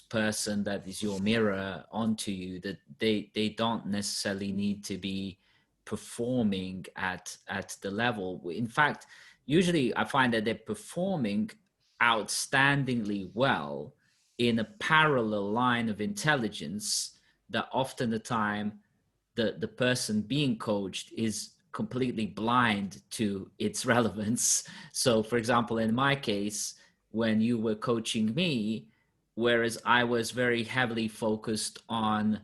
person that is your mirror onto you, that they don't necessarily need to be performing at the level. In fact, usually I find that they're performing outstandingly well in a parallel line of intelligence that often the time the person being coached is completely blind to its relevance. So for example, in my case, when you were coaching me, whereas I was very heavily focused on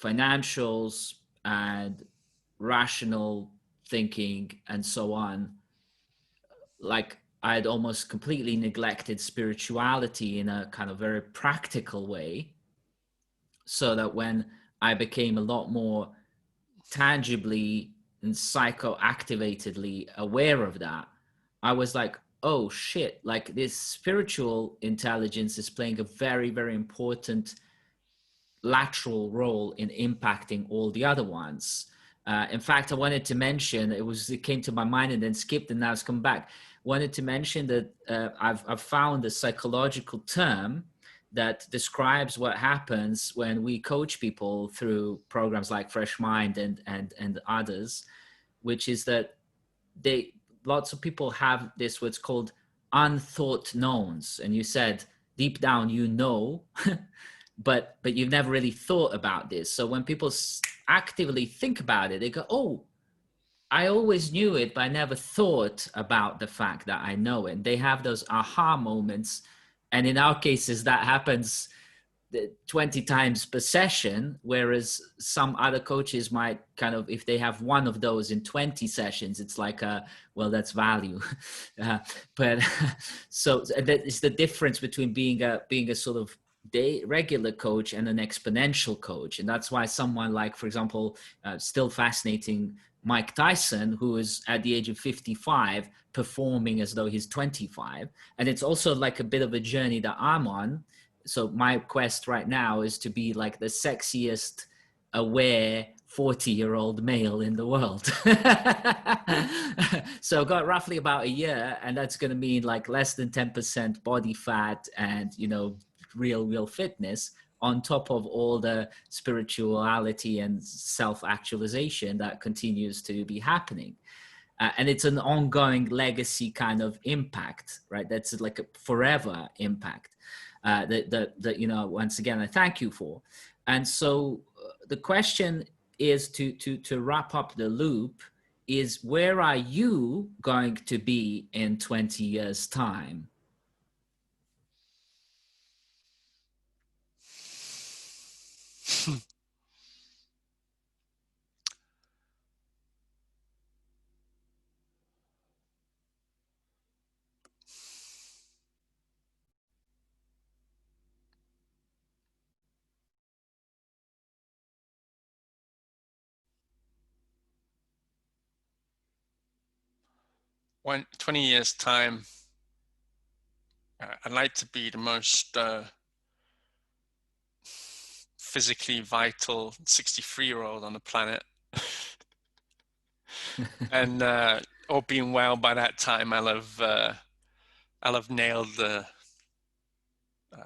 financials and rational thinking and so on, like I'd almost completely neglected spirituality in a kind of very practical way, so that when I became a lot more tangibly and psychoactivatedly aware of that, I was like, oh shit, like this spiritual intelligence is playing a very, very important lateral role in impacting all the other ones. In fact, I wanted to mention, it came to my mind and then skipped and now it's come back. Wanted to mention that I've found a psychological term that describes what happens when we coach people through programs like Fresh Mind and others, which is that they lots of people have this what's called unthought knowns, and you said deep down you know, but you've never really thought about this. So when people actively think about it, they go, oh, I always knew it, but I never thought about the fact that I know it. And they have those aha moments. And in our cases, that happens 20 times per session, whereas some other coaches might kind of, if they have one of those in 20 sessions, it's like well, that's value. uh, but so that is the difference between being a sort of regular coach and an exponential coach. And that's why someone like, for example, still fascinating Mike Tyson, who is at the age of 55 performing as though he's 25. And it's also like a bit of a journey that I'm on. So my quest right now is to be like the sexiest aware 40-year-old male in the world. So I've got roughly about a year, and that's going to mean like less than 10% body fat and, real fitness, on top of all the spirituality and self-actualization that continues to be happening. And it's an ongoing legacy kind of impact, right? That's like a forever impact that once again I thank you for. And so the question is to wrap up the loop is, where are you going to be in 20 years time? When 20 years time, I'd like to be the most physically vital 63-year-old on the planet. And or been well by that time, I'll have nailed the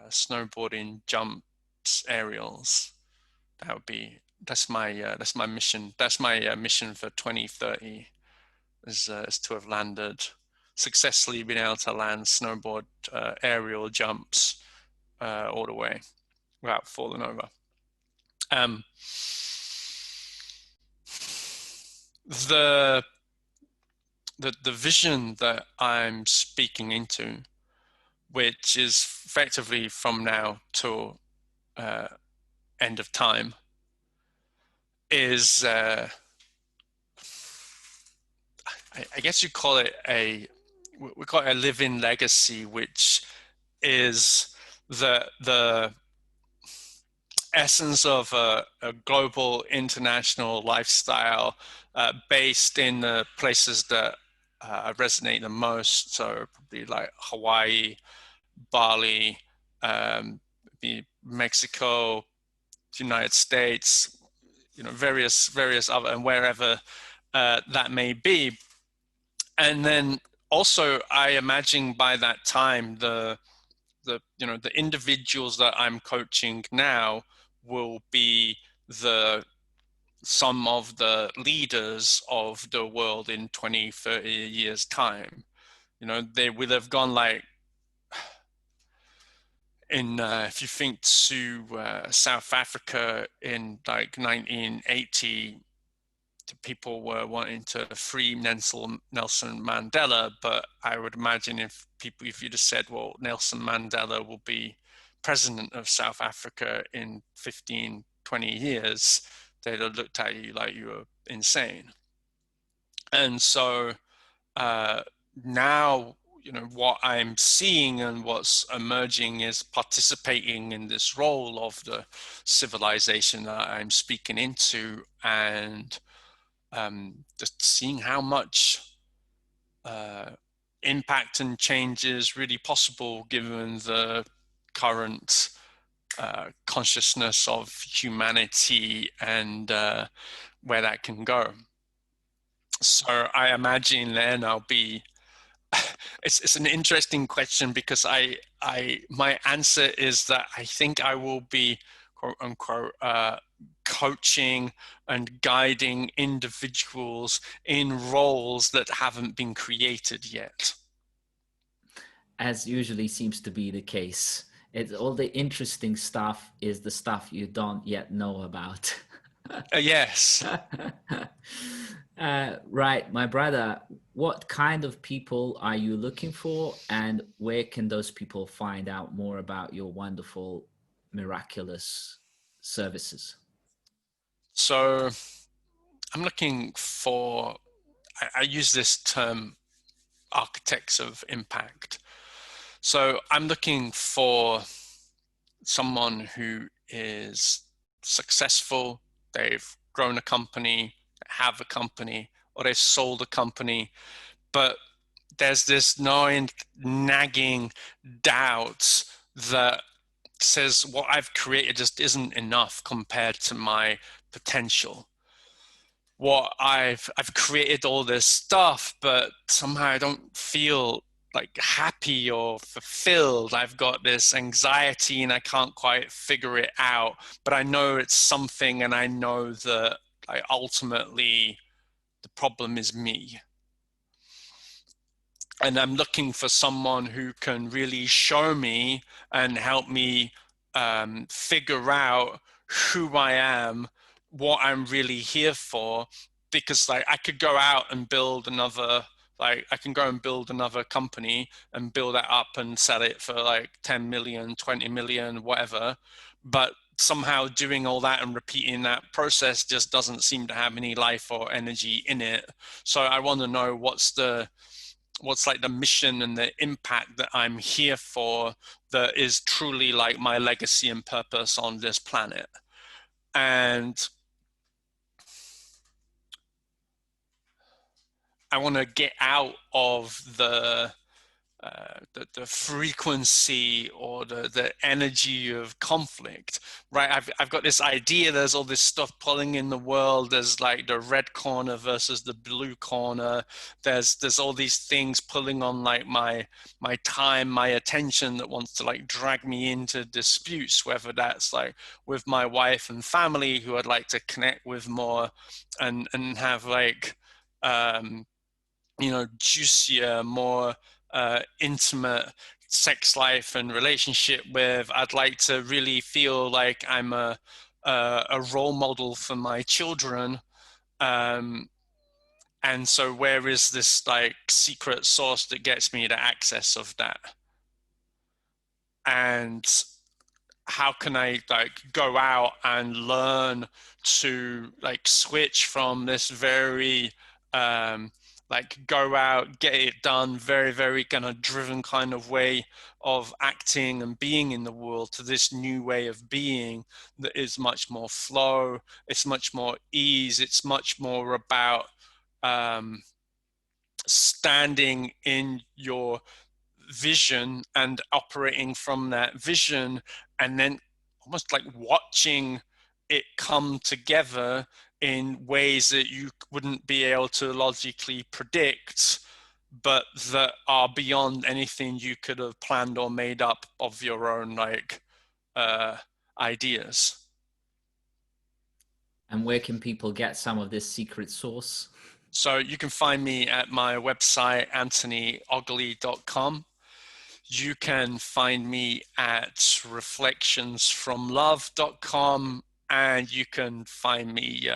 snowboarding, jumps, aerials. That's my mission. That's my mission for 2030 is to have landed successfully, been able to land snowboard, aerial jumps all the way without falling over. Um, the the vision that I'm speaking into, which is effectively from now to end of time, is I guess you call it we call it a living legacy, which is the essence of a global international lifestyle based in the places that resonate the most. So probably like Hawaii, Bali, Mexico, United States, various other, and wherever that may be. And then also, I imagine by that time, the individuals that I'm coaching now will be some of the leaders of the world in 20, 30 years time. They will have gone like if you think to South Africa in like 1980, people were wanting to free Nelson Mandela, but I would imagine if you'd have said, well, Nelson Mandela will be president of South Africa in 15, 20 years, they'd have looked at you like you were insane. And so now, what I'm seeing and what's emerging is participating in this role of the civilization that I'm speaking into, and just seeing how much impact and change is really possible given the current consciousness of humanity and where that can go. So I imagine then I'll be it's an interesting question, because my answer is that I think I will be, quote unquote, coaching and guiding individuals in roles that haven't been created yet. As usually seems to be the case. It's all the interesting stuff is the stuff you don't yet know about. Yes. Right, my brother, what kind of people are you looking for, and where can those people find out more about your wonderful, miraculous services? So I'm looking for, I use this term, architects of impact. So I'm looking for someone who is successful, they've grown a company, have a company, or they've sold a company, but there's this nagging doubt that says what I've created just isn't enough compared to my potential. I've created all this stuff, but somehow I don't feel like happy or fulfilled. I've got this anxiety and I can't quite figure it out, but I know it's something, and I know that ultimately the problem is me. And I'm looking for someone who can really show me and help me figure out who I am, what I'm really here for. Because I could go out and build another, I can go and build another company and build that up and sell it for like 10 million, 20 million, whatever. But somehow doing all that and repeating that process just doesn't seem to have any life or energy in it. So I want to know what's like the mission and the impact that I'm here for, that is truly like my legacy and purpose on this planet. And I want to get out of the the frequency or the energy of conflict, right? I've got this idea. There's all this stuff pulling in the world. There's like the red corner versus the blue corner. There's all these things pulling on like my time, my attention, that wants to like drag me into disputes, whether that's like with my wife and family who I'd like to connect with more and have like juicier, more intimate sex life and relationship with. I'd like to really feel like I'm a role model for my children. Um, and so where is this like secret source that gets me the access of that? And how can I like go out and learn to like switch from this very like go out, get it done, very, very kind of driven kind of way of acting and being in the world, to this new way of being that is much more flow, it's much more ease, it's much more about um, standing in your vision and operating from that vision, and then almost like watching it come together in ways that you wouldn't be able to logically predict, but that are beyond anything you could have planned or made up of your own like uh, ideas. And where can people get some of this secret sauce? So you can find me at my website, anthonyogley.com. You can find me at reflectionsfromlove.com, and you can find me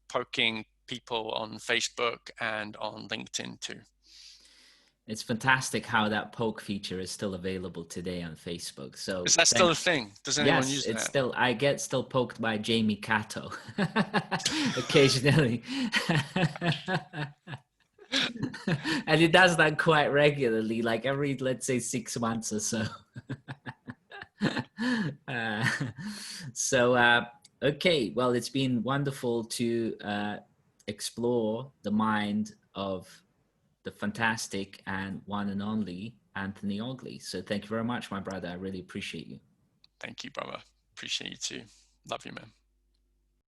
poking people on Facebook and on LinkedIn too. It's fantastic how that poke feature is still available today on Facebook. Is So that still a thing? Does anyone yes, use it's that? still, I get still poked by Jamie Cato occasionally. And he does that quite regularly, like every, let's say, 6 months or so. uh, so, okay, well, it's been wonderful to explore the mind of the fantastic and one and only Anthony Ogley. So thank you very much, my brother. I really appreciate you. Thank you, brother. Appreciate you too. Love you, man.